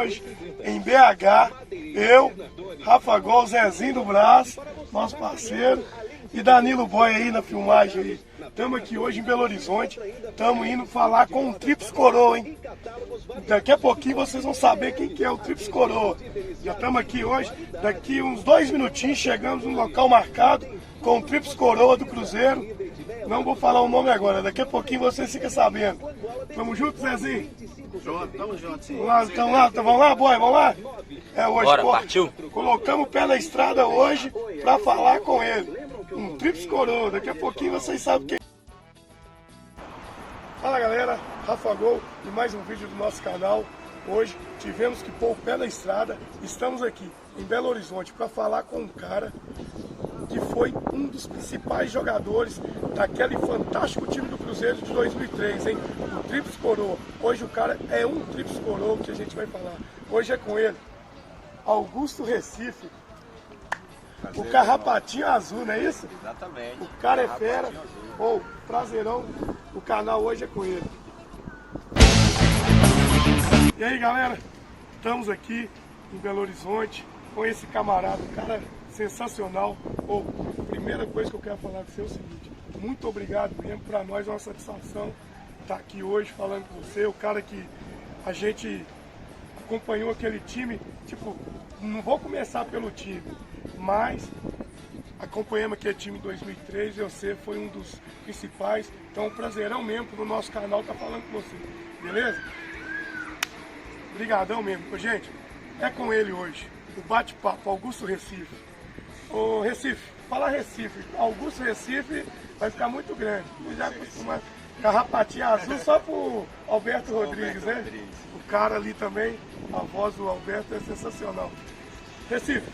hoje em BH. Eu, Rafa Gol, Zezinho do Brás, nosso parceiro, e Danilo Boy aí na filmagem aí. Estamos aqui hoje em Belo Horizonte, estamos indo falar com o Tríplice Coroa, hein? Daqui a pouquinho vocês vão saber quem que é o Tríplice Coroa. Já estamos aqui hoje, daqui uns 2 minutinhos chegamos no local marcado com o Tríplice Coroa do Cruzeiro. Não vou falar o nome agora, daqui a pouquinho vocês ficam sabendo. Tamo junto, Zezinho? Tamo junto, sim. Vamos lá, boy, vamos lá? É hoje, bora, pô, partiu? colocamos o pé na estrada hoje pra falar com ele. Um Tríplice Coroa, daqui a pouquinho vocês sabem quem. Fala galera, Rafa Gol e mais um vídeo do nosso canal. Hoje tivemos que pôr o pé na estrada, estamos aqui em Belo Horizonte para falar com um cara que foi um dos principais jogadores daquele fantástico time do Cruzeiro de 2003, hein? O Tríplice Coroa. Hoje o cara é um Tríplice Coroa que a gente vai falar. Hoje é com ele, Augusto Recife. O Carrapatinho Azul, não é isso? Exatamente. O cara é fera. Ou, prazerão. O canal hoje é com ele. E aí, galera? Estamos aqui em Belo Horizonte com esse camarada, um cara sensacional. Ou, primeira coisa que eu quero falar com você é o seguinte: muito obrigado mesmo. Para nós é uma satisfação estar aqui hoje falando com você. O cara que a gente acompanhou aquele time, tipo, não vou começar pelo time, mas acompanhamos aquele time em 2003 e você foi um dos principais. Então é um prazerão mesmo pro nosso canal estar falando com você, beleza? Obrigadão mesmo. Gente, é com ele hoje, o bate-papo, Augusto Recife. Ô Recife, fala Recife, Augusto Recife vai ficar muito grande. Já acostuma Carrapatinho Azul só pro Alberto Rodrigues, né? O cara ali também, a voz do Alberto é sensacional. Recife,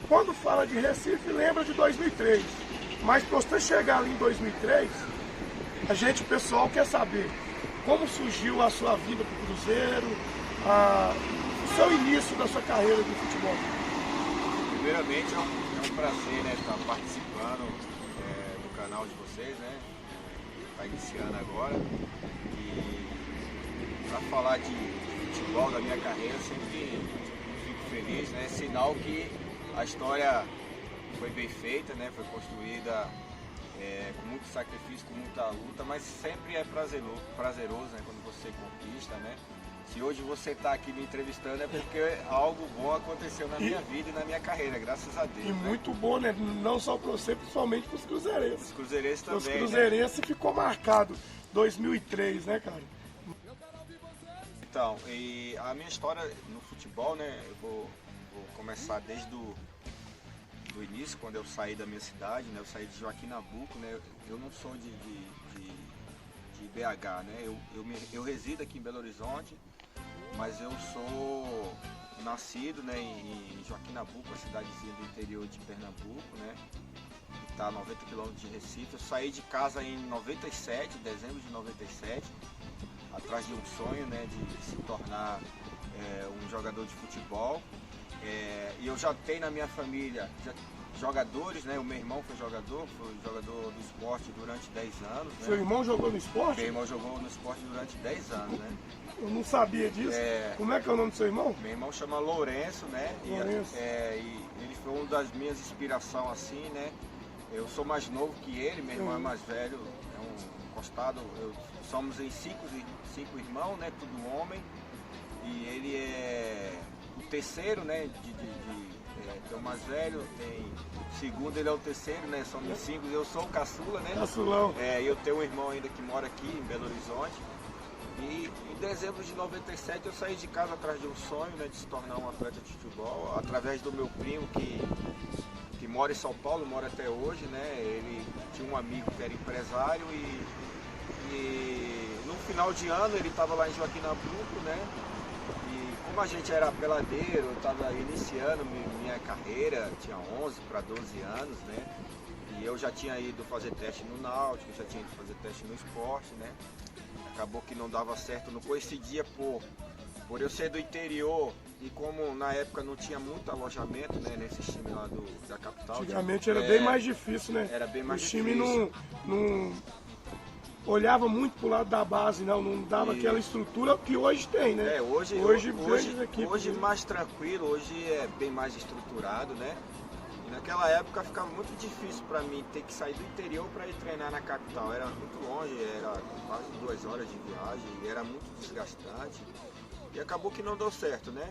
quando fala de Recife, lembra de 2003. Mas para você chegar ali em 2003, o pessoal quer saber como surgiu a sua vida para o Cruzeiro, o seu início da sua carreira de futebol. Primeiramente é um prazer, né, estar participando do canal de vocês, né? Está iniciando agora. E para falar de futebol da minha carreira, sempre fico feliz, né? Sinal que a história foi bem feita, né? Foi construída com muito sacrifício, com muita luta, mas sempre é prazeroso, né? Quando você conquista, né? Se hoje você está aqui me entrevistando é porque algo bom aconteceu na minha vida e na minha carreira, graças a Deus. E né? muito bom, né? Não só para você, principalmente para os cruzeirenses. Os cruzeirenses também. Os cruzeirenses, né? Ficou marcado 2003, né, cara? Então, e a minha história no futebol, né? Eu vou começar desde do início, quando eu saí da minha cidade, né? Eu saí de Joaquim Nabuco, né? Eu não sou de BH, né? Eu resido aqui em Belo Horizonte, mas eu sou nascido, né, em Joaquim Nabuco, uma cidadezinha do interior de Pernambuco, né? Que está a 90 km de Recife. Eu saí de casa em 97, dezembro de 97, atrás de um sonho, né, de se tornar um jogador de futebol. E eu já tenho na minha família jogadores, né? O meu irmão foi jogador do esporte durante 10 anos. Né? Seu irmão jogou no esporte? Meu irmão jogou no esporte durante 10 anos, né? Eu não sabia disso. Como é que é o nome do seu irmão? Meu irmão chama Lourenço, né? Lourenço. E ele foi uma das minhas inspirações, assim, né? Eu sou mais novo que ele, meu irmão é mais velho, é um encostado. Somos em cinco irmãos, né? Tudo homem. E ele é o terceiro, né? Tem o mais velho, tem o segundo, ele é o terceiro, né? Somos 5, eu sou o caçula, né? Caçulão. E eu tenho um irmão ainda que mora aqui em Belo Horizonte. E em dezembro de 97 eu saí de casa atrás de um sonho, né? De se tornar um atleta de futebol, através do meu primo que mora em São Paulo, mora até hoje, né? Ele tinha um amigo que era empresário e no final de ano ele estava lá em Joaquim Nabuco, né? Como a gente era peladeiro, eu estava iniciando minha carreira, tinha 11 para 12 anos, né? E eu já tinha ido fazer teste no Náutico, já tinha ido fazer teste no esporte, né? Acabou que não dava certo, não coincidia por eu ser do interior e como na época não tinha muito alojamento, né? Nesses times lá da capital. Antigamente era bem mais difícil, né? Era bem mais difícil. Os times olhava muito pro lado da base, não dava aquela estrutura que hoje tem, né? Hoje grandes equipes, hoje né? mais tranquilo, hoje é bem mais estruturado, né? E naquela época ficava muito difícil para mim ter que sair do interior para ir treinar na capital. Era muito longe, era quase 2 horas de viagem, e era muito desgastante. E acabou que não deu certo, né?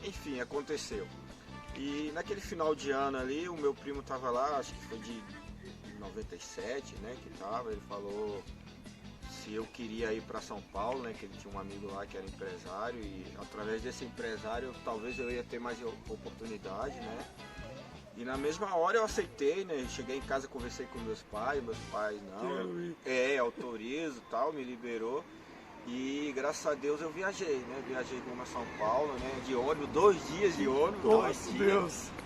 Enfim, aconteceu. E naquele final de ano ali, o meu primo estava lá, acho que foi de 97, né, que tava, ele falou se eu queria ir para São Paulo, né, que ele tinha um amigo lá que era empresário, e através desse empresário talvez eu ia ter mais oportunidade, né. E na mesma hora eu aceitei, né, cheguei em casa, conversei com meus pais não, autorizo e tal, me liberou. E graças a Deus eu viajei, né? Viajei rumo a São Paulo, né? De ônibus, 2 dias de ônibus, Nossa,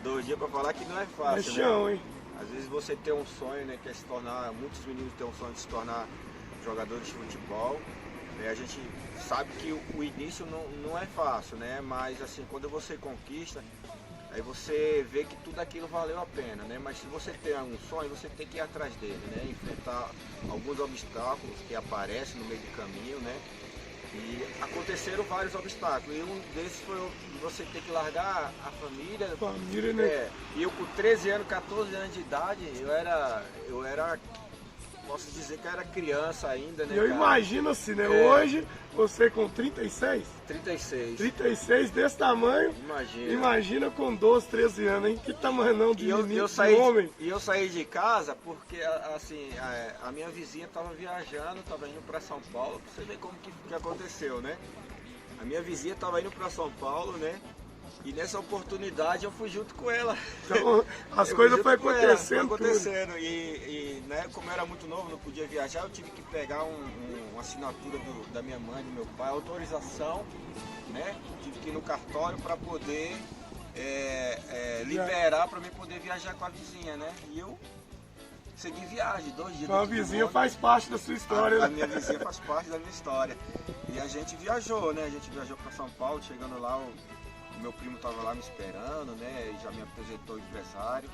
2 dias para falar que não é fácil, é chão, né? hein? Às vezes você tem um sonho, né? Que é se tornar, muitos meninos têm um sonho de se tornar jogadores de futebol. Né? A gente sabe que o início não é fácil, né? Mas assim, quando você conquista, aí você vê que tudo aquilo valeu a pena, né? Mas se você tem um sonho, você tem que ir atrás dele, né? Enfrentar alguns obstáculos que aparecem no meio do caminho, né? E aconteceram vários obstáculos. E um desses foi você ter que largar a família. Família, né? E eu com 13 anos, 14 anos de idade, eu era posso dizer que eu era criança ainda, né? Eu cara? imagino assim, né? Hoje, você com 36? 36. 36 desse tamanho. Imagina com 12, 13 anos, hein? Que tamanho não de menino, de homem. E eu saí de casa porque, assim, a minha vizinha estava viajando, estava indo para São Paulo. Pra você ver como que aconteceu, né? A minha vizinha estava indo para São Paulo, né? E nessa oportunidade eu fui junto com ela. Então as coisas foram acontecendo. Foi acontecendo. E né, como eu era muito novo, não podia viajar, eu tive que pegar uma assinatura da minha mãe, do meu pai, autorização, né? Tive que ir no cartório para poder liberar para mim poder viajar com a vizinha, né? E eu segui viagem, 2 dias. Então a vizinha faz parte da sua história, né? A minha vizinha faz parte da minha história. E a gente viajou, né? A gente viajou para São Paulo, chegando lá, o meu primo estava lá me esperando, né? E já me apresentou o empresário.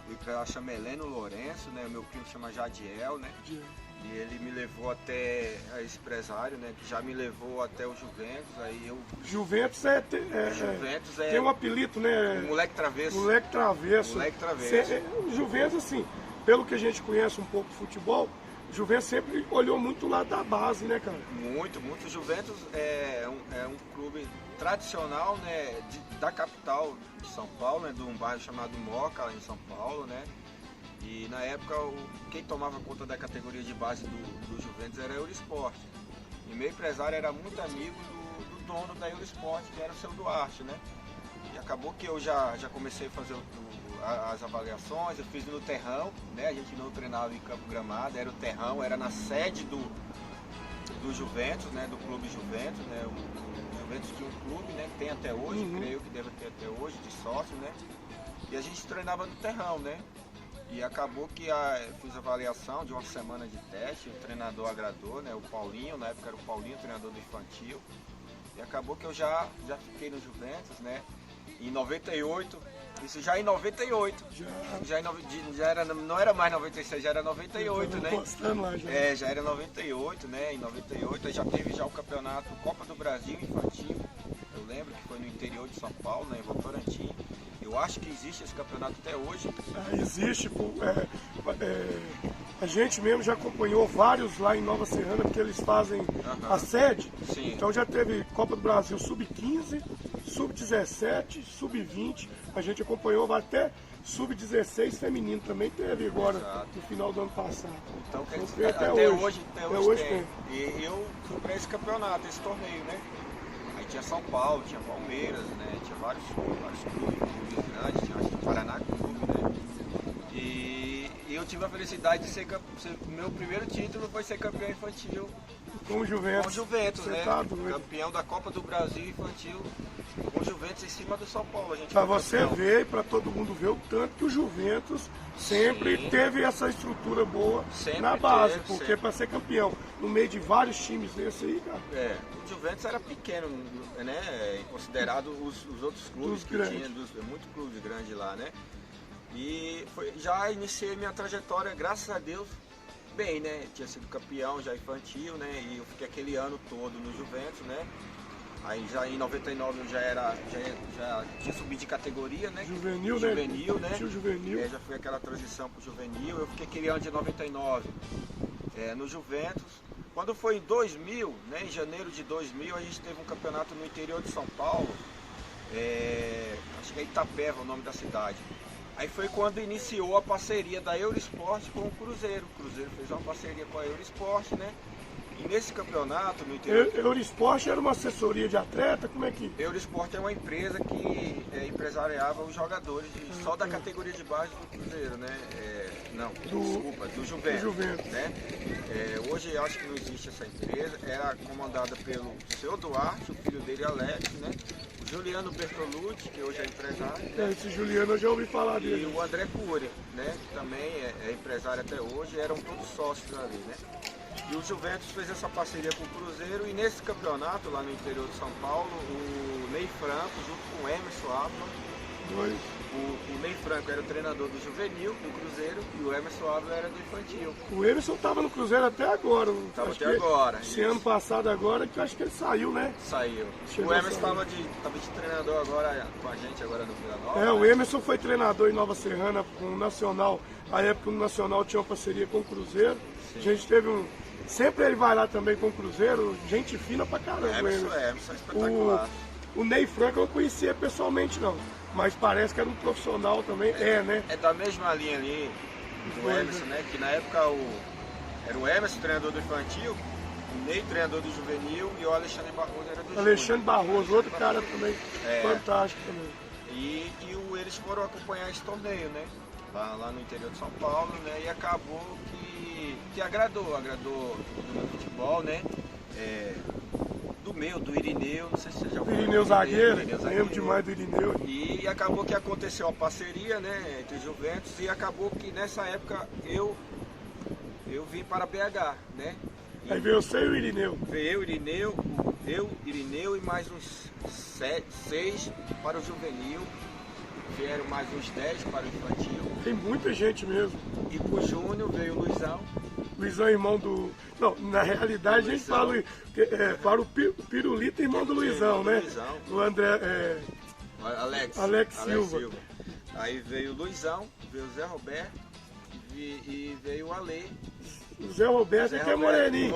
O empresário chama Heleno Lourenço, né? O meu primo chama Jadiel, né? E ele me levou até esse empresário, né? Que já me levou até o Juventus. Aí eu... Juventus Juventus tem um apelido, né? Moleque Travesso. Moleque Travesso. Moleque Travesso. O Juventus, assim, pelo que a gente conhece um pouco de futebol, o Juventus sempre olhou muito lá da base, né, cara? Muito. O Juventus é um clube tradicional, né, da capital de São Paulo, né, de um bairro chamado Moca, lá em São Paulo, né? E na época quem tomava conta da categoria de base do Juventus era a Eurosport. E meu empresário era muito amigo do dono da Eurosport, que era o seu Duarte, né? E acabou que eu já comecei a fazer as avaliações, eu fiz no terrão, né? A gente não treinava em campo gramado, era o terrão, era na sede do Juventus, né? Do clube Juventus, né? O Juventus tinha um clube, né? Que tem até hoje, creio que deve ter até hoje, de sócio, né? E a gente treinava no terrão, né? E acabou que fiz a avaliação de uma semana de teste, o treinador agradou, né? O Paulinho, na época era o Paulinho, treinador do infantil. E acabou que eu já fiquei no Juventus, né? Em 98, isso já em 98. Não era mais 96, já era 98, né? Lá já. Já era 98, né? Em 98 já teve já o campeonato Copa do Brasil Infantil. Eu lembro que foi no interior de São Paulo, né? Em Votorantim. Eu acho que existe esse campeonato até hoje. Existe, a gente mesmo já acompanhou vários lá em Nova Serrana, porque eles fazem a sede. Sim. Então já teve Copa do Brasil Sub-15, Sub-17, Sub-20, a gente acompanhou até Sub-16 feminino também teve agora. Exato. No final do ano passado. Então quer dizer, até hoje tem. E eu fui para esse campeonato, esse torneio, né? Aí tinha São Paulo, tinha Palmeiras, né? Tinha vários clubes grandes, tinha acho que Paraná Clube, né? E eu tive a felicidade de ser meu primeiro título foi ser campeão infantil com o Juventus. Com o Juventus, né? Tá campeão da Copa do Brasil infantil com o Juventus em cima do São Paulo. Para você ver e para todo mundo ver o tanto que o Juventus sempre teve essa estrutura boa na base, porque para ser campeão no meio de vários times desse aí, cara. O Juventus era pequeno, né? Considerado os outros clubes que tinha, muitos clubes grandes lá, né? E já iniciei minha trajetória, graças a Deus, bem, né? Tinha sido campeão já infantil, né? E eu fiquei aquele ano todo no Juventus, né? Aí já em 99 eu já tinha subido de categoria, né? Juvenil, né? Tio juvenil. Já foi aquela transição pro juvenil. Eu fiquei aquele ano de 99 no Juventus. Quando foi em 2000, né? Em janeiro de 2000, a gente teve um campeonato no interior de São Paulo. Acho que é Itapeva o nome da cidade. Aí foi quando iniciou a parceria da Eurosport com o Cruzeiro. O Cruzeiro fez uma parceria com a Eurosport, né? E nesse campeonato no interior... Eurosport era uma assessoria de atleta? Como é que... Eurosport é uma empresa que empresariava os jogadores só da categoria de base do Cruzeiro, né? Do Juventus. Né? Hoje acho que não existe essa empresa. Era comandada pelo seu Duarte, o filho dele Alex, né? O Juliano Bertolucci, que hoje é empresário. Né? Esse Juliano eu já ouvi falar dele. E o André Cury, né? Que também é empresário até hoje. Eram todos sócios ali, né? E o Juventus fez essa parceria com o Cruzeiro e nesse campeonato lá no interior de São Paulo, o Ney Franco, junto com o Emerson Ávila, o Ney Franco era o treinador do juvenil, do Cruzeiro, e o Emerson Ávila era do infantil. O Emerson estava no Cruzeiro até agora. Estava até agora. Esse ano passado agora, que eu acho que ele saiu, né? Saiu. O Emerson estava de treinador agora com a gente, agora no Vila Nova. O Emerson foi treinador em Nova Serrana com o Nacional. A época o Nacional tinha uma parceria com o Cruzeiro. Sim. A gente teve sempre ele vai lá também com o Cruzeiro, gente fina pra caramba. Emerson é espetacular. O Ney Franco eu não conhecia pessoalmente não, mas parece que era um profissional também, né? É da mesma linha ali do Emerson, né? Que na época era o Emerson, treinador do infantil, o Ney, treinador do juvenil, e o Alexandre Barroso era do Alexandre Barroso, outro cara também, fantástico também. E eles foram acompanhar esse torneio, né? Lá no interior de São Paulo, né? E acabou que agradou do futebol, né? Do Irineu, não sei se você já ouviu. Irineu zagueiro, lembro demais do Irineu. E acabou que aconteceu a parceria, né, entre Juventus, e acabou que nessa época eu vim para BH, né? Aí veio você e o Irineu. Veio eu, Irineu e mais uns 6 para o juvenil. Vieram mais uns 10 para o infantil. Tem muita gente mesmo. E pro Júnior veio o Luizão. Luizão, irmão do... Não, na realidade a gente fala para o Pirulito, irmão do Luizão, né? Luizão. O André... Alex Silva. Aí veio o Luizão, veio o Zé Roberto e veio o Ale. O Zé Roberto, que é moreninho.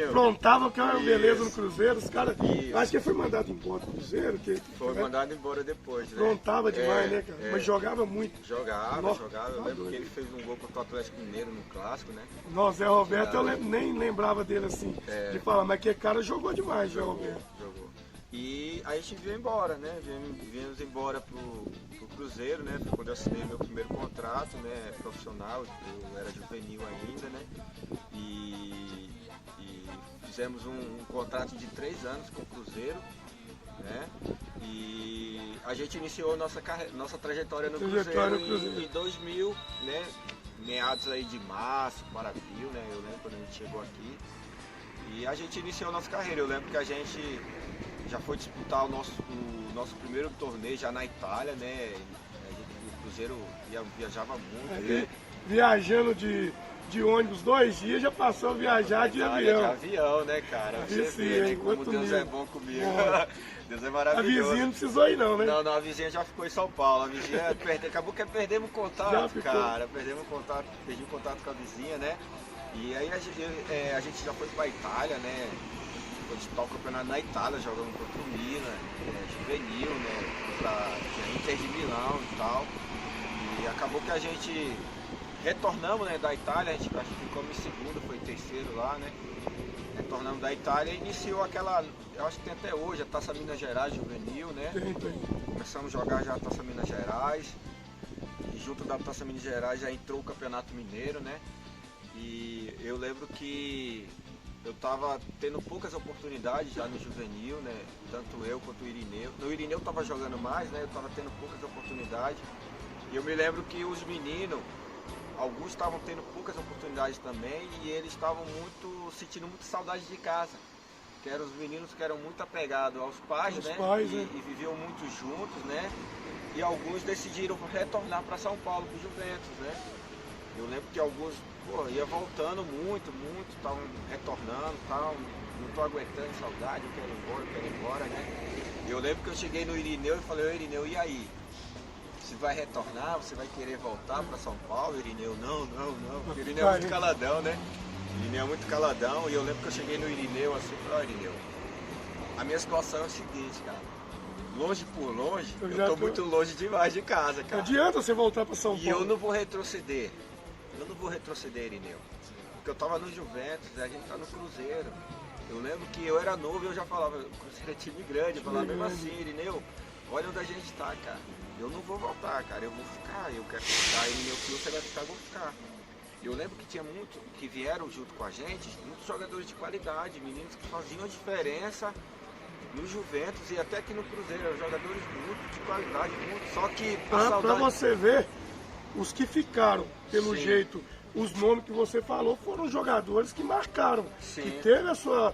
Aprontava que era uma beleza no Cruzeiro. Os caras. Acho que ele foi mandado embora do Cruzeiro. Foi mandado embora depois, né? Aprontava demais, né, cara? Mas jogava muito. Jogava. Eu lembro que ele fez um gol contra o Atlético Mineiro no clássico, né? Nossa, Zé Roberto, eu nem lembrava dele assim. De falar, mas que cara jogou demais, Zé Roberto. Jogou. E aí a gente veio embora, né? Viemos embora pro Cruzeiro, né? Foi quando eu assinei meu primeiro contrato, né? Profissional, eu era juvenil ainda, né? E fizemos um contrato de 3 anos com o Cruzeiro, né? E a gente iniciou nossa trajetória no Cruzeiro em 2000, né? Meados aí de março, para abril, né? Eu lembro quando a gente chegou aqui. E a gente iniciou nossa carreira. Eu lembro que a gente já foi disputar o nosso primeiro torneio já na Itália, né? O Cruzeiro viajava muito, né? Viajando de ônibus 2 dias, já passou a viajar de avião. De avião, né, cara? Você vê, né, como Deus é bom comigo. Deus é maravilhoso. A vizinha não precisou ir não, né? Não, a vizinha já ficou em São Paulo. A vizinha acabou que perdemos contato, cara. Perdemos contato, perdi o contato com a vizinha, né? E aí a gente já foi pra Itália, né? Foi disputar o campeonato na Itália, jogando contra o Milan, juvenil, né? Contra Inter de Milão e tal. E acabou que a gente retornamos, né, da Itália, a gente ficamos em segundo, foi terceiro lá, né? Retornamos da Itália e iniciou aquela, eu acho que tem até hoje, a Taça Minas Gerais juvenil, né? Tem. Começamos a jogar já a Taça Minas Gerais. E junto da Taça Minas Gerais já entrou o Campeonato Mineiro, né? E eu lembro que eu estava tendo poucas oportunidades já no juvenil, né? Tanto eu quanto o Irineu. No Irineu estava jogando mais, né? Eu estava tendo poucas oportunidades. E eu me lembro que os meninos, alguns estavam tendo poucas oportunidades também e eles estavam sentindo muita saudade de casa. Que eram os meninos que eram muito apegados aos pais, né? E viviam muito juntos, né? E alguns decidiram retornar para São Paulo, para o Juventus, né? Eu lembro que alguns, ia voltando muito, estavam retornando, tal, não tô aguentando saudade, eu quero ir embora, né? Eu lembro que eu cheguei no Irineu e falei, ô Irineu, e aí? Você vai retornar? Você vai querer voltar para São Paulo? Irineu, não. Porque o Irineu é muito caladão, né? O Irineu é muito caladão. E eu lembro que eu cheguei no Irineu assim e falei, ó Irineu, a minha situação é o seguinte, cara. Longe por longe, eu tô muito longe demais de casa, cara. Não adianta você voltar para São Paulo. E eu não vou retroceder. Irineu. Porque eu tava no Juventus, a gente tá no Cruzeiro. Eu lembro que eu era novo e eu já falava, o Cruzeiro é time grande, eu falava mesmo assim, Irineu, olha onde a gente tá, cara. Eu não vou voltar, cara, eu vou ficar, eu quero ficar, Irineu, se você vai ficar, eu vou ficar. Eu lembro que tinha muito, que vieram junto com a gente, muitos jogadores de qualidade, meninos que faziam a diferença no Juventus e até aqui no Cruzeiro, eram jogadores muito de qualidade, muito, só que Pra você ver, os que ficaram, pelo Sim. jeito, os nomes que você falou foram jogadores que marcaram, Sim. que teve a sua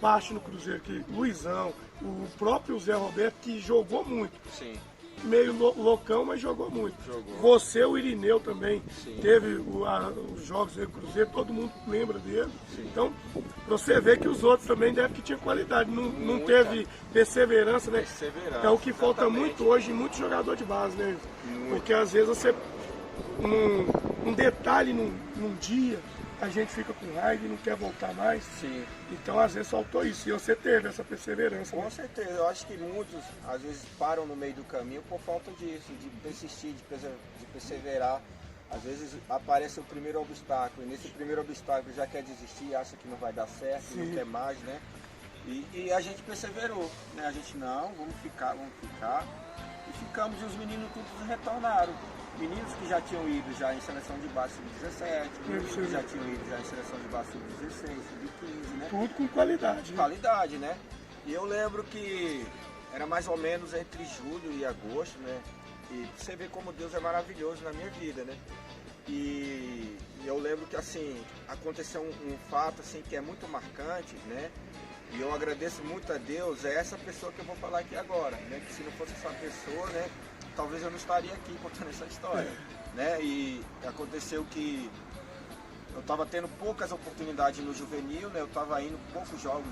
parte no Cruzeiro, que Luizão, o próprio Zé Roberto, que jogou muito. Sim. Meio loucão, mas jogou muito. Jogou. Você, o Irineu também, Sim. teve os jogos do Cruzeiro, todo mundo lembra dele. Sim. Então, você vê que os outros também devem que tinha qualidade, não teve perseverança, né? Perseverança, É o que falta exatamente. muito hoje em muito jogador de base, né? Muito. Porque às vezes você, um detalhe num dia, a gente fica com raiva e não quer voltar mais. Sim. Então, às vezes, faltou isso. E você teve essa perseverança. Com Né? certeza, eu acho que muitos às vezes param no meio do caminho por falta disso, de persistir, de perseverar. Às vezes aparece o primeiro obstáculo e nesse primeiro obstáculo já quer desistir, acha que não vai dar certo, Sim. não quer mais, né? E a gente perseverou, né? A gente não, vamos ficar. E ficamos e os meninos todos retornaram. Meninos que já tinham ido já em seleção de base sub-17, meninos que já tinham ido já em seleção de base sub-16, sub-15, né? Tudo com qualidade. Né? Qualidade, né? E eu lembro que era mais ou menos entre julho e agosto, né? E você vê como Deus é maravilhoso na minha vida, né? E eu lembro que assim, aconteceu um fato assim que é muito marcante, né? E eu agradeço muito a Deus, é essa pessoa que eu vou falar aqui agora, né? Que se não fosse essa pessoa, né? Talvez eu não estaria aqui contando essa história, né? E aconteceu que eu estava tendo poucas oportunidades no juvenil, né? Eu estava indo poucos jogos,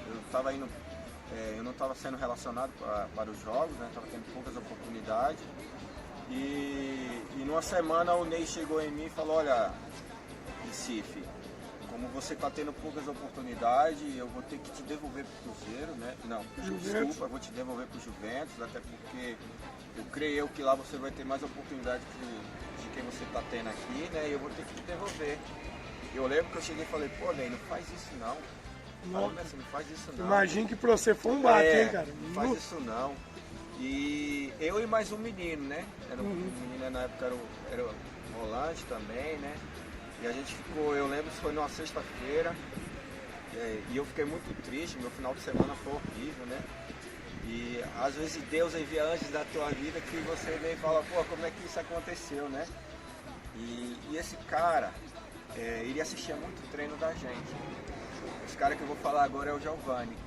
eu não estava sendo relacionado para os jogos, né? Estava tendo poucas oportunidades. E numa semana o Ney chegou em mim e falou, olha, Recife, como você está tendo poucas oportunidades, eu vou ter que te devolver para o Cruzeiro, né? Não, desculpa, eu vou te devolver para o Juventus, até porque eu creio que lá você vai ter mais oportunidade de quem você está tendo aqui, né? E eu vou ter que te devolver. Eu lembro que eu cheguei e falei, pô, Ney, não faz isso não. Falei assim, não faz isso não. Imagina que pra você foi um bate, hein, cara? Não faz isso não. E eu e mais um menino, né? Era um menino na época, era o volante também, né? E a gente ficou, eu lembro que foi numa sexta-feira, e eu fiquei muito triste, meu final de semana foi horrível, né? E às vezes Deus envia anjos da tua vida que você vem e fala, pô, como é que isso aconteceu, né? E esse cara, ele assistia muito treino da gente. Esse cara que eu vou falar agora é o Giovani.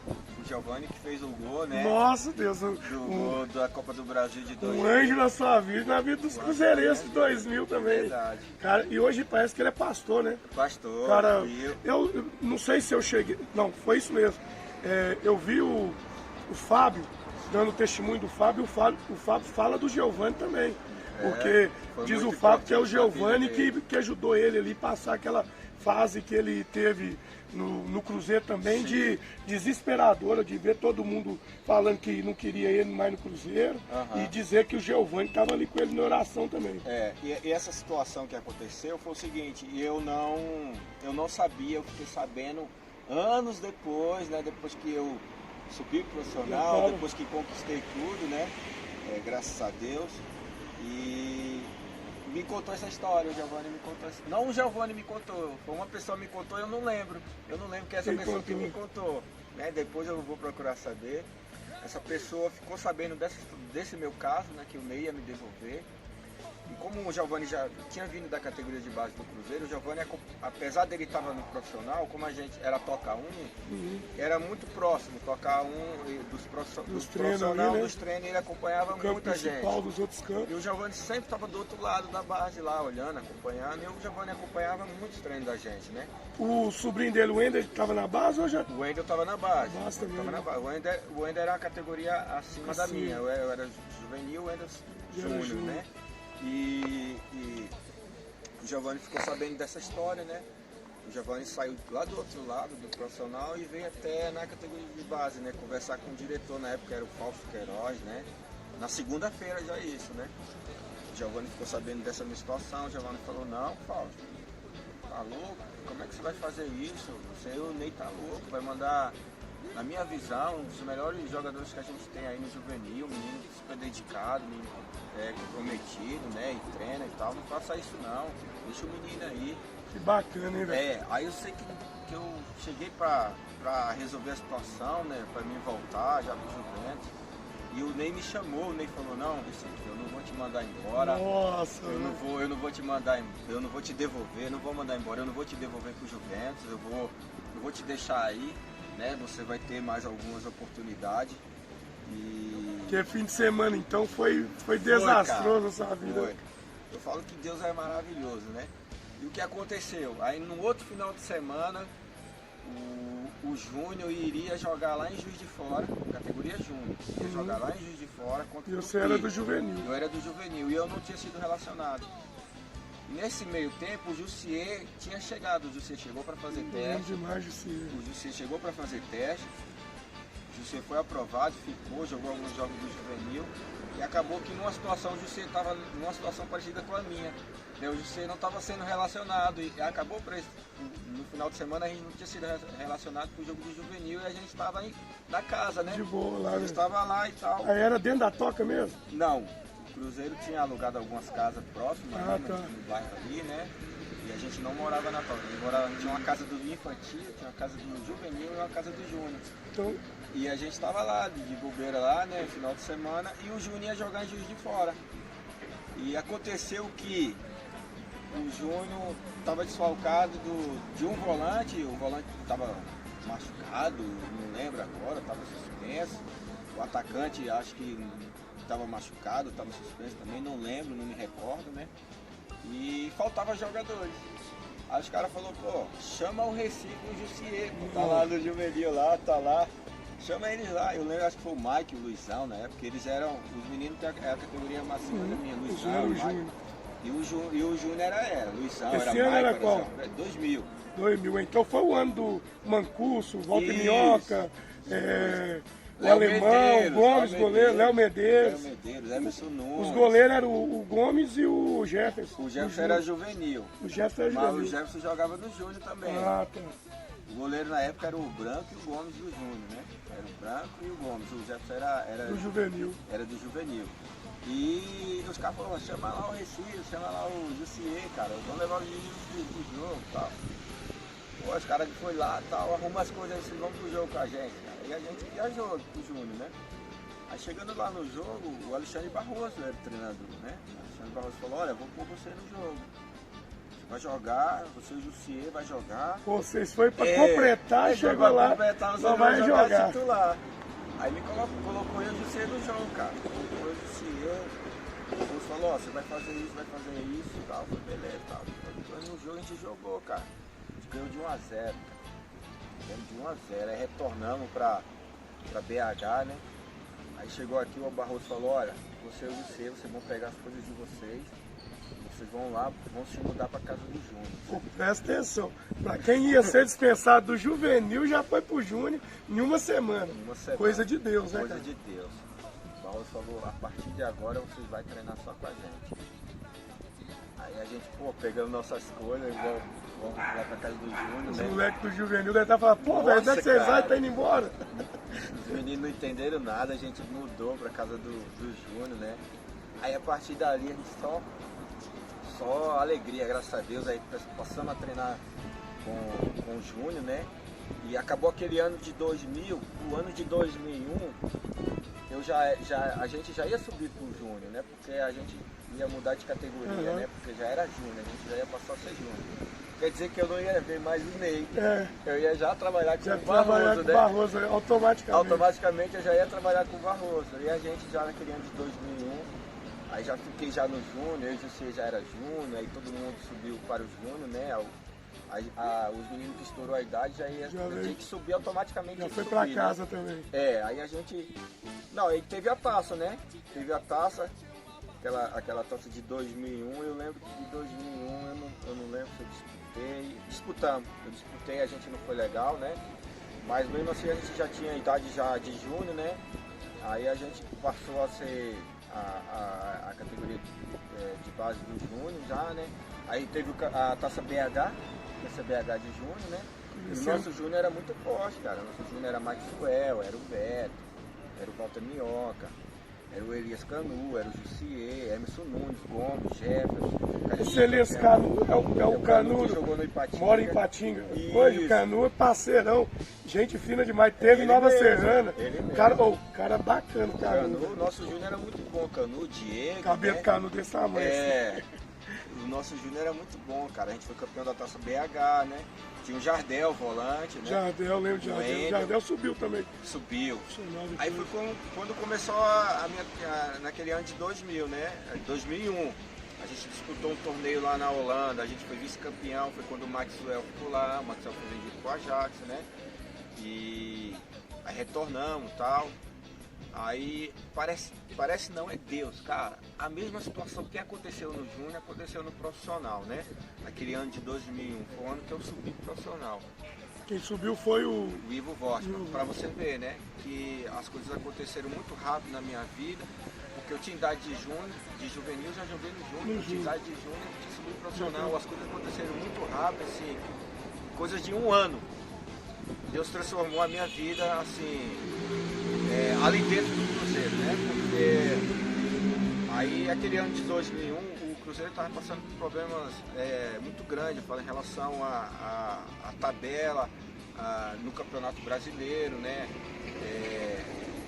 O Giovani que fez o gol, né? Nossa, Deus. Do gol da Copa do Brasil de 2000. Um anjo na sua vida, na vida dos cruzeirenses de 2000 também. Verdade. Cara, e hoje parece que ele é pastor, né? Pastor. Cara, e eu não sei se eu cheguei... Não, foi isso mesmo. Eu vi o Fábio, dando testemunho do Fábio, o Fábio fala do Giovani também. Porque foi diz o muito Fábio que é o importante na vida Giovani dele. que ajudou ele ali passar aquela fase que ele teve no Cruzeiro também, Sim. de desesperadora, de ver todo mundo falando que não queria ele mais no Cruzeiro, Aham. e dizer que o Giovani estava ali com ele na oração também. E essa situação que aconteceu foi o seguinte, eu não sabia, eu fiquei sabendo anos depois, né? Depois que eu subi pro profissional, depois que conquistei tudo, né? Graças a Deus. E me contou essa história, o Giovani me contou essa... Não o Giovani me contou, foi uma pessoa que me contou, eu não lembro. Eu não lembro que é essa Quem pessoa que contou? me contou. Né? Depois eu vou procurar saber. Essa pessoa ficou sabendo desse meu caso, né? Que o Ney ia me devolver. E como o Giovanni já tinha vindo da categoria de base do Cruzeiro, o Giovanni, apesar dele estar no profissional, como a gente era toca um, era muito próximo, tocar um dos profissionais, dos treinos, ele acompanhava muita gente. Dos outros campos. E o Giovanni sempre estava do outro lado da base lá, olhando, acompanhando, e o Giovanni acompanhava muitos treinos da gente, né? O sobrinho dele, o Wender, estava na base ou já? O Wender estava na base. Também, né? O Wender era a categoria acima da minha, eu era juvenil, o Wender júnior, né? E o Giovanni ficou sabendo dessa história, né? O Giovanni saiu lá do outro lado do profissional e veio até na categoria de base, né? Conversar com o diretor, na época era o Fausto Queiroz, né? Na segunda-feira já isso, né? O Giovanni ficou sabendo dessa minha situação, o Giovanni falou, não, Fausto, tá louco? Como é que você vai fazer isso? Você, o Ney tá louco, vai mandar, na minha visão, um dos melhores jogadores que a gente tem aí no juvenil, um menino super dedicado, menino comprometido, né? E treina e tal, não faça isso não, deixa o menino aí. Que bacana, hein, velho? Aí eu sei que eu cheguei pra resolver a situação, né? Pra mim voltar já pro Juventus. E o Ney me chamou, o Ney falou, não, Vicente, eu não vou te mandar embora. Nossa, eu não vou te mandar, eu não vou te devolver, eu não vou mandar embora, eu não vou te devolver pro Juventus, eu vou te deixar aí, né? Você vai ter mais algumas oportunidades. Porque fim de semana então foi desastroso a sua vida. Foi. Eu falo que Deus é maravilhoso, né? E o que aconteceu? Aí no outro final de semana, o Júnior iria jogar lá em Juiz de Fora, categoria Júnior. Ia jogar lá em Juiz de Fora contra o Você era do juvenil. Eu era do juvenil e eu não tinha sido relacionado. Nesse meio tempo, o Jussier tinha chegado. O Jussier chegou para fazer teste. O Jussier chegou para fazer teste. O Jussier foi aprovado, ficou, jogou alguns jogos do juvenil. E acabou que numa situação, o Jussier estava numa situação parecida com a minha. O Jussier não estava sendo relacionado e acabou no final de semana a gente não tinha sido relacionado para o jogo do juvenil e a gente estava na casa, né? De boa lá, a gente estava lá e tal. Aí era dentro da toca mesmo? Não, o Cruzeiro tinha alugado algumas casas próximas no bairro ali, né? E a gente não morava na toca. Tinha uma casa do infantil, tinha uma casa do juvenil e uma casa do júnior. Então... E a gente estava lá, de bobeira lá, né, final de semana, e o Júnior ia jogar em Juiz de Fora. E aconteceu que o Júnior estava desfalcado de um volante, o volante estava machucado, não lembro agora, estava suspenso. O atacante acho que estava machucado, estava suspenso também, não lembro, não me recordo, né? E faltava jogadores. Aí os caras falaram, pô, chama o Recife e o Jussier, tá lá no juvenil lá, tá lá. Chama eles lá, eu lembro, acho que foi o Mike e o Luizão na época, eles eram, os meninos da categoria máxima da minha, Luizão, o Mike. E o Júnior era Luizão, esse era ano Mike, era qual? 2000. 2000, então foi o ano do Mancuso, Walter Minhoca, o Alemão, Gomes, goleiro, Léo Medeiros, Emerson Nunes. Os goleiros eram o Gomes e o Jefferson. O Jefferson era juvenil. O Jefferson era juvenil. Mas o Jefferson jogava no Júnior também. Ah, tá. O goleiro na época era o Branco e o Gomes do Júnior, né? Era o Branco e o Gomes. O Jefferson era do juvenil. Era do juvenil. E os caras falaram, chama lá o Recife, chama lá o Jussier, cara, vamos levar os meninos pro jogo e tal. Pô, os caras foi lá e tal, arruma as coisas aí, vocês vão pro jogo com a gente, cara. E a gente viajou pro Júnior, né? Aí chegando lá no jogo, o Alexandre Barroso era o treinador, né? O Alexandre Barroso falou, olha, vou pôr você no jogo. Vai jogar, você e o Jussier vai jogar. Vocês foi pra completar e chegou lá, completar, não vai jogar. Titular. Aí me colocou eu e o Jussier no jogo, cara. Colocou eu e o Jussier. Ele falou, ó, você vai fazer isso e tal. Foi beleza e tal. Depois no jogo a gente jogou, cara. A gente ganhou de 1 a 0, cara. Ganhamos de 1 a 0. Aí retornamos pra BH, né? Aí chegou aqui, o Barroso falou, olha, você e o Jussier, vocês vão pegar as coisas de vocês. Vocês vão lá, vão se mudar para casa do Júnior. Pô, presta atenção. Para quem ia ser dispensado do juvenil, já foi pro Júnior em uma semana. Coisa de Deus, né, Coisa cara? de Deus. O Barroso falou, a partir de agora vocês vão treinar só com a gente. Aí a gente, pô, pegando nossas coisas, vamos lá para casa do Júnior, Os né? moleques do juvenil devem estar falando, pô, velho, onde é que vocês vão e tá indo embora? Os meninos não entenderam nada, a gente mudou para casa do Júnior, né? Aí a partir dali a gente só alegria, graças a Deus, aí passamos a treinar com o Júnior, né? E acabou aquele ano de 2000, o ano de 2001, a gente já ia subir pro Júnior, né? Porque a gente ia mudar de categoria, né? Porque já era Júnior, a gente já ia passar a ser Júnior. Quer dizer que eu não ia ver mais o Ney. Eu ia já trabalhar com o Barroso, né? Barroso, automaticamente. Automaticamente eu já ia trabalhar com o Barroso. E a gente já naquele ano de 2001, aí já fiquei já no Júnior, eu e o José já era Júnior, aí todo mundo subiu para o Júnior, né? Os meninos que estourou a idade já tinha que subir automaticamente. Já foi para casa, né? Também. Aí a gente... Não, aí teve a taça, né? Teve a taça, aquela taça de 2001, eu lembro que de 2001 eu não lembro se eu disputamos. Eu disputei, a gente não foi legal, né? Mas mesmo assim a gente já tinha idade já de júnior, né? Aí a gente passou a ser a categoria de base do júnior já, né? Aí teve a taça BH, essa BH de júnior, né? E o nosso júnior era muito forte, cara. O nosso júnior era Maxwell, era o Beto, era o Walter Minhoca, era o Elias Canu, era o Jussier, Emerson Nunes, Gomes, Jefferson. Esse Elias Canu é o Canu que jogou no Ipatinga. Mora em Ipatinga. Hoje o Canu é parceirão, gente fina demais. Teve Nova Serrana. Cara bacana, Canu. O nosso júnior era muito bom, Canu, Diego. Cabelo, né? Canu desse tamanho. O nosso júnior era muito bom, cara. A gente foi campeão da Taça BH, né? Tinha o Jardel, volante, né? Jardel, lembro de Jardel. Jardel subiu também. Subiu. Aí foi quando começou naquele ano de 2000, né? 2001. A gente disputou um torneio lá na Holanda, a gente foi vice-campeão, foi quando o Maxwell ficou lá, o Maxwell foi vendido pro Ajax, né? E aí retornamos e tal. Aí parece não, é Deus, cara. A mesma situação que aconteceu no Júnior aconteceu no profissional, né? Aquele ano de 2001, foi o ano que eu subi pro profissional. Quem subiu foi o Ivo Vortman, pra você ver, né? Que as coisas aconteceram muito rápido na minha vida, porque eu tinha idade de júnior, de juvenil, já joguei no Júnior, eu tinha idade de júnior, tinha subido pro profissional, as coisas aconteceram muito rápido, assim, coisas de um ano. Deus transformou a minha vida, assim, ali dentro do Cruzeiro, né? Porque aí aquele ano de 2001 o Cruzeiro estava passando por problemas muito grandes, eu falo, em relação à tabela, no Campeonato Brasileiro, né?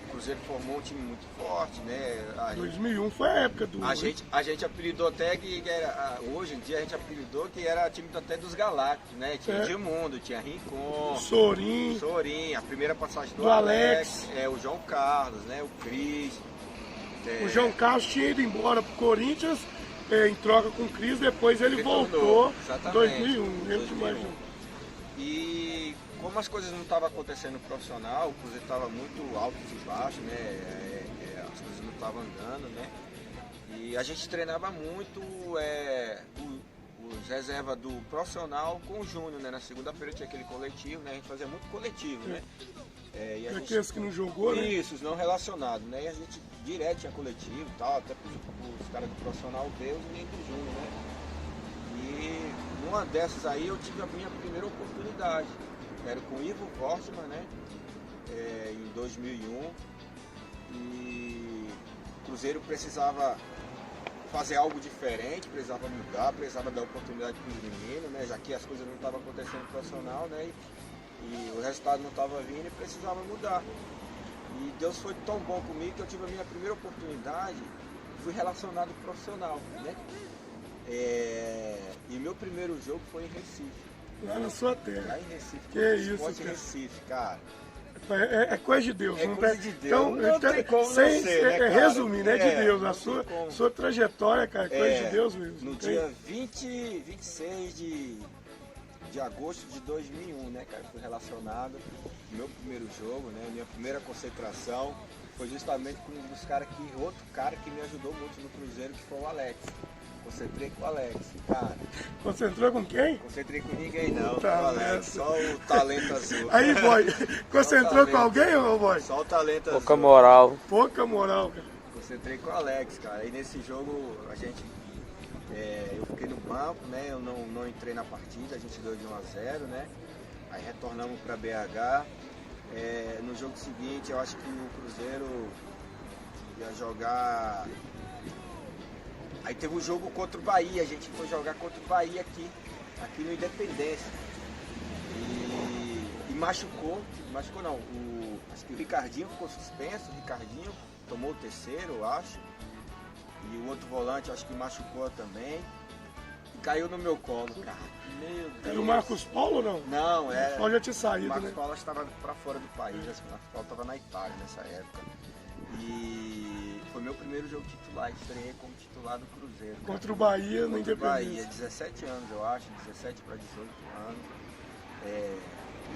O Cruzeiro formou um time muito forte, né? 2001 foi a época do... A gente apelidou até que era, hoje em dia a gente apelidou que era time até dos Galácticos, né? Tinha Edmundo, tinha Rincon, Sorin, a primeira passagem do Alex, o João Carlos, né? O Cris. O João Carlos tinha ido embora pro Corinthians em troca com o Cris, depois ele voltou em 2001. E como as coisas não estavam acontecendo no profissional, o Cruzeiro estava muito alto e baixo, né? As coisas não estavam andando, né? E a gente treinava muito os reservas do profissional com o Júnior, né? Na segunda-feira tinha aquele coletivo, né? A gente fazia muito coletivo, né? E aqueles que não jogou, né? Isso, os não relacionados, né? E a gente direto tinha coletivo e tal, até os caras do profissional ver os meninos do Júnior, né? E numa dessas aí eu tive a minha primeira oportunidade. Era com o Ivo Vortman, né? Em 2001. E o Cruzeiro precisava fazer algo diferente, precisava mudar, precisava dar oportunidade para os meninos, né? Já que as coisas não estavam acontecendo no profissional, né? E o resultado não estava vindo e precisava mudar. E Deus foi tão bom comigo que eu tive a minha primeira oportunidade, fui relacionado profissional, né? E meu primeiro jogo foi em Recife. Lá na sua terra. Lá em Recife. Que isso, cara. Recife, cara. É coisa de Deus. É coisa de Deus. Então, não tem como sem não ser, né, cara? resumir, né, de Deus. A sua trajetória, cara, é coisa de Deus mesmo. No dia 26 de agosto de 2001, né, cara, fui relacionado. Meu primeiro jogo, né, minha primeira concentração foi justamente com um dos caras outro cara que me ajudou muito no Cruzeiro, que foi o Alex. Concentrei com o Alex, cara. Concentrou com quem? Concentrei com ninguém não, com o Alex, só o talento azul. Aí, boy, concentrou com alguém ou boy? Só o talento azul. Pouca moral. Pouca moral, cara. Concentrei com o Alex, cara. Aí nesse jogo a gente, eu fiquei no banco, né? Eu não entrei na partida, a gente ganhou de 1-0, né? Aí retornamos para BH. No jogo seguinte eu acho que o Cruzeiro ia jogar. Aí teve um jogo contra o Bahia, a gente foi jogar contra o Bahia aqui no Independência. E machucou não, acho que o Ricardinho ficou suspenso, tomou o terceiro, eu acho. E o outro volante acho que machucou também. E caiu no meu colo, cara. Meu Deus. Era o Marcos Paulo ou não? Não, O é. Paulo já tinha saído, O Marcos né? Paulo estava para fora do país, acho que o Marcos Paulo estava na Itália nessa época. E foi meu primeiro jogo titular, estreiei como titular do Cruzeiro. Cara. Contra o Bahia no Contra o Bahia, Independência. 17 anos eu acho, 17 para 18 anos.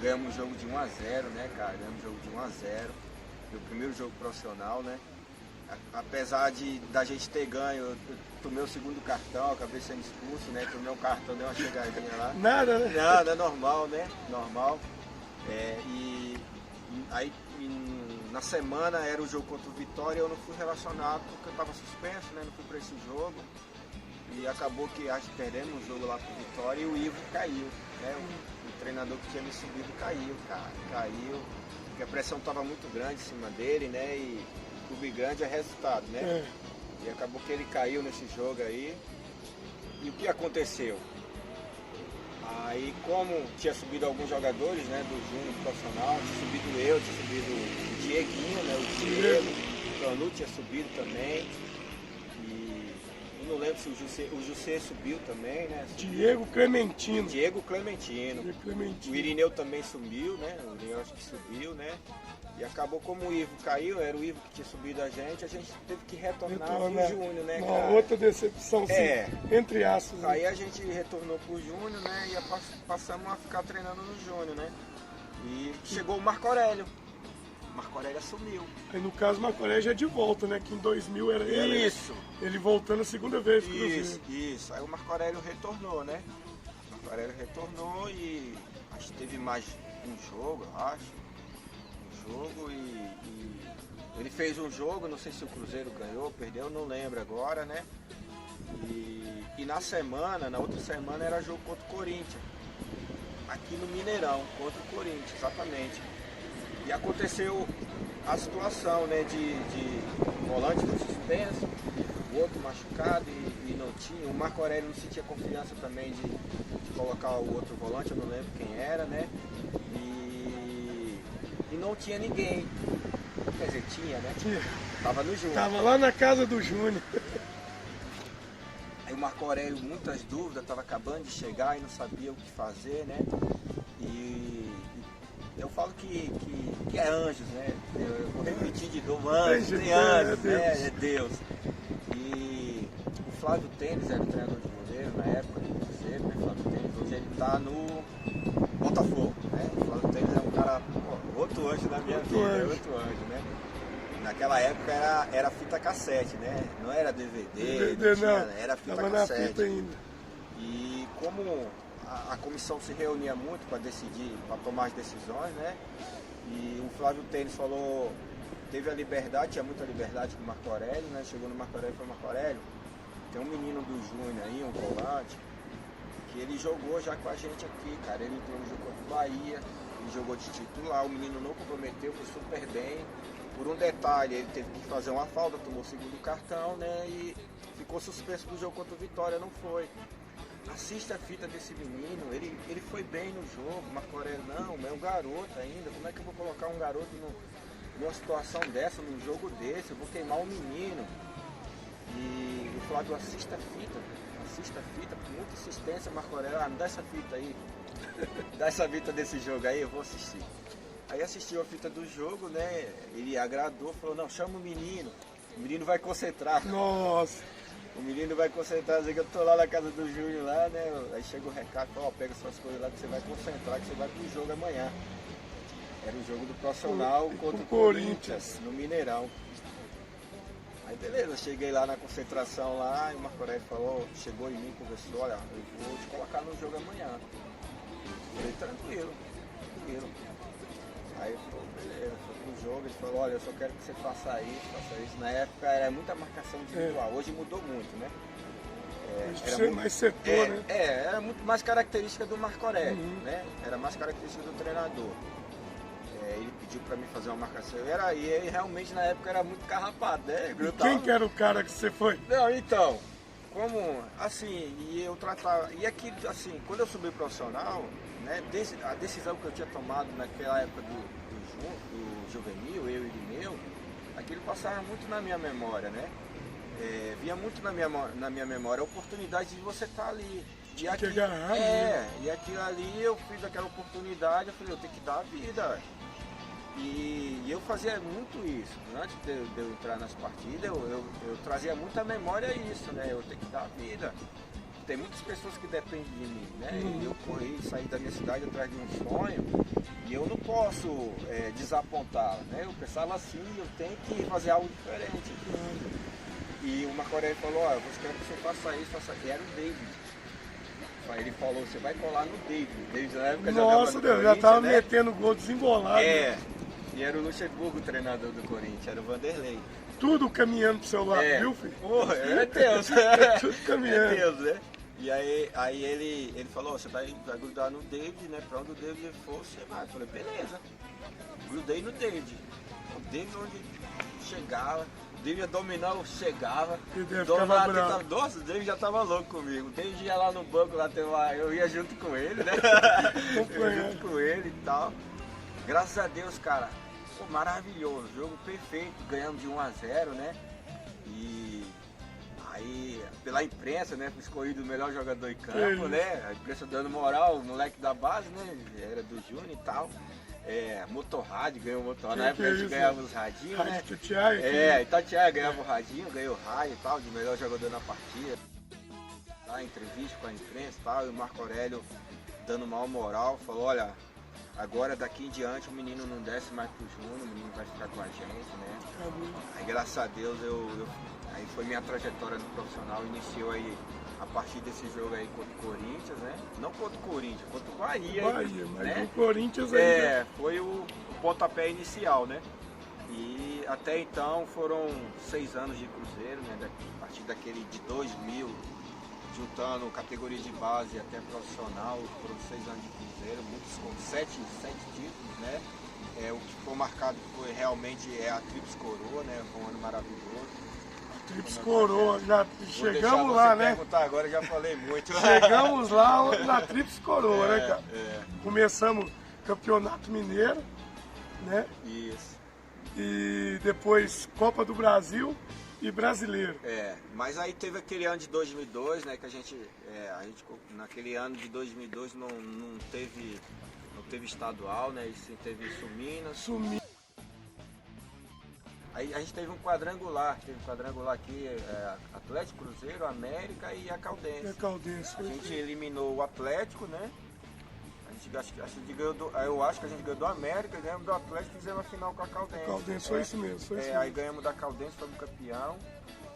Ganhamos um jogo de 1 a 0, né, cara? Ganhamos um jogo de 1 a 0. Meu primeiro jogo profissional, né? Apesar da gente ter ganho, eu tomei o segundo cartão, acabei sendo expulso, né? Tomei um cartão, dei uma chegadinha lá. Nada, né? Nada, normal, né? Normal. Aí na semana era o jogo contra o Vitória e eu não fui relacionado porque eu estava suspenso, né? Não fui para esse jogo. E acabou que acho que perdemos o jogo lá pro Vitória e o Ivo caiu, né? O treinador que tinha me subido caiu, cara. Caiu, porque a pressão estava muito grande em cima dele, né? E clube grande é resultado, né? É. E acabou que ele caiu nesse jogo aí. E o que aconteceu? Aí como tinha subido alguns jogadores, né, do Júnior profissional, tinha subido eu, tinha subido o Dieguinho, né, o Diego, o Canu tinha subido também. E eu não lembro se o José subiu também, né? Diego Clementino. Diego Clementino. Diego Clementino. O Irineu também subiu, né? O Irineu acho que subiu, né? E acabou como o Ivo caiu, era o Ivo que tinha subido a gente teve que retornar pro Júnior, né, Uma cara? outra decepção, sim, entre aspas. Aí a gente retornou pro Júnior, né? E passamos a ficar treinando no Júnior, né? E chegou o Marco Aurélio. O Marco Aurélio assumiu. Aí no caso o Marco Aurélio já é de volta, né? Que em 2000 era ele. Isso! Ele voltando a segunda vez pro Cruzeiro. Isso. Aí o Marco Aurélio retornou, né? O Marco Aurélio retornou e acho que teve mais um jogo, eu acho. Jogo e ele fez um jogo, não sei se o Cruzeiro ganhou, perdeu, não lembro agora, né? E na outra semana era jogo contra o Corinthians, aqui no Mineirão, contra o Corinthians, exatamente. E aconteceu a situação, né, de volante no suspenso, o outro machucado e não tinha, o Marco Aurélio não sentia confiança também de colocar o outro volante, eu não lembro quem era, né? E não tinha ninguém. Quer dizer, tinha, né? Tinha. Tava no Júnior. Tava lá na casa do Júnior. Aí o Marco Aurélio, muitas dúvidas, tava acabando de chegar e não sabia o que fazer, né? E eu falo que é anjos, né? Eu vou repetir de novo, anjos, tem anjos, né? É Deus. E o Flávio Tênis era o treinador de goleiro na época do Cruzeiro, né? Flávio Tênis, hoje ele tá no Botafogo, né? O Flávio Tênis é um cara, outro anjo da minha vida, outro anjo, né? Naquela época era fita cassete, né? Não era DVD, era fita tava cassete. Na fita ainda. E como a comissão se reunia muito para decidir, para tomar as decisões, né? E o Flávio Tênis falou, teve a liberdade, tinha muita liberdade com o Marco Aurélio, né? Chegou no Marco Aurélio e falou, Marco Aurélio, tem um menino do Júnior aí, um volante, que ele jogou já com a gente aqui, cara. Ele entrou no jogo contra o Bahia, ele jogou de titular, o menino não comprometeu, foi super bem. Por um detalhe, ele teve que fazer uma falta, tomou o segundo cartão, né? E ficou suspenso do jogo contra o Vitória, não foi. Assista a fita desse menino, ele foi bem no jogo, Marco Aurélio, não, é um garoto ainda, como é que eu vou colocar um garoto numa situação dessa, num jogo desse, eu vou queimar um menino. E o Flávio, assista a fita, com muita insistência, Marco Aurélio, me dá essa fita aí, dá essa fita desse jogo aí, eu vou assistir. Aí assistiu a fita do jogo, né, ele agradou, falou, não, chama o menino vai concentrar. Nossa! O menino vai concentrar, dizer que eu tô lá na casa do Júnior lá, né? Aí chega o recado, fala, ó, pega suas coisas lá que você vai concentrar, que você vai pro jogo amanhã. Era o jogo do profissional contra o Corinthians, no Mineirão. Aí beleza, cheguei lá na concentração lá, e o Marco Aurélio falou, chegou em mim, conversou, olha, eu vou te colocar no jogo amanhã. Eu falei, tranquilo. Aí eu falei, beleza, foi pro jogo, ele falou, olha, eu só quero que você faça isso. Na época era muita marcação individual, hoje mudou muito, né? Era muito mais setor, né? Era muito mais característica do Marco Aurélio, né? Era mais característica do treinador. Ele pediu pra mim fazer uma marcação, e ele realmente na época era muito carrapado, né? E quem que era o cara que você foi? Não, então, como, assim, e eu tratava, e aqui, assim, quando eu subi profissional, né, a decisão que eu tinha tomado naquela época do juvenil, eu e o Irineu, aquilo passava muito na minha memória, né? Vinha muito na minha memória a oportunidade de você estar ali. E aquilo, e aquilo ali eu fiz aquela oportunidade, eu falei, eu tenho que dar a vida, velho. E eu fazia muito isso. Antes de eu entrar nas partidas, eu trazia muita memória isso, né? Eu tenho que dar a vida. Tem muitas pessoas que dependem de mim, né? E eu corri, saí da minha cidade atrás de um sonho e eu não posso desapontar, né? Eu pensava assim, eu tenho que fazer algo diferente. E o Marco Aurélio falou, ó, eu quero que você faça isso, faça isso. E era o David. Ele falou, você vai colar no David. David na época nossa, Deus, já tava metendo gol desembolado. E era o Luxemburgo o treinador do Corinthians, era o Vanderlei. Tudo caminhando pro seu lado, viu, filho? Porra, é Deus. Tudo caminhando. É Deus, né? E aí ele falou, você vai grudar no David, né? Pra onde o David for, você vai. Eu falei, beleza. Grudei no David. O David onde chegava, o David ia dominar, eu chegava. Nossa, o David já tava louco comigo. O David ia lá no banco, eu ia junto com ele, né? Eu ia junto com ele e tal. Graças a Deus, cara, maravilhoso, jogo perfeito, ganhamos de 1-0, né? E aí, pela imprensa, né, fui escolhido o melhor jogador em campo, né? A imprensa dando moral, o moleque da base, né? Era do Júnior e tal. Motorrádio, ganhou o motorrádio. Na época a gente ganhava os radinhos, né? Itatiaia ganhava o radinho, ganhou o rádio e tal, de melhor jogador na partida. Tá, entrevista com a imprensa e tal, e o Marco Aurélio dando maior moral, falou, olha, agora daqui em diante o menino não desce mais pro Júnior, o menino vai ficar com a gente, né? Aí graças a Deus aí foi minha trajetória no profissional, iniciou aí a partir desse jogo aí contra o Corinthians, né? Não contra o Corinthians, contra o Bahia. Mas né? o Corinthians aí. Foi o pontapé inicial, né? E até então foram 6 anos de Cruzeiro, né? A partir daquele de 2000, juntando categoria de base até profissional, foram 6 anos de Cruzeiro, muitos com 7 títulos, né? O que ficou marcado foi realmente a Tríplice Coroa, né? Foi um ano maravilhoso. Tríplice Coroa, já chegamos lá, né? Agora já falei muito. Chegamos lá na Tríplice Coroa, né, cara? Começamos Campeonato Mineiro, né? Isso. E depois Copa do Brasil e Brasileiro. Mas aí teve aquele ano de 2002, né, que a gente naquele ano de 2002 não teve estadual, né, e sim teve Suminas. Aí a gente teve um quadrangular aqui, Atlético, Cruzeiro, América e a Caldense. A gente eliminou o Atlético, né? Eu acho que a gente ganhou do América, ganhamos do Atlético e fizemos a final com a Caldense. Foi isso mesmo. Aí ganhamos da Caldense, fomos campeão.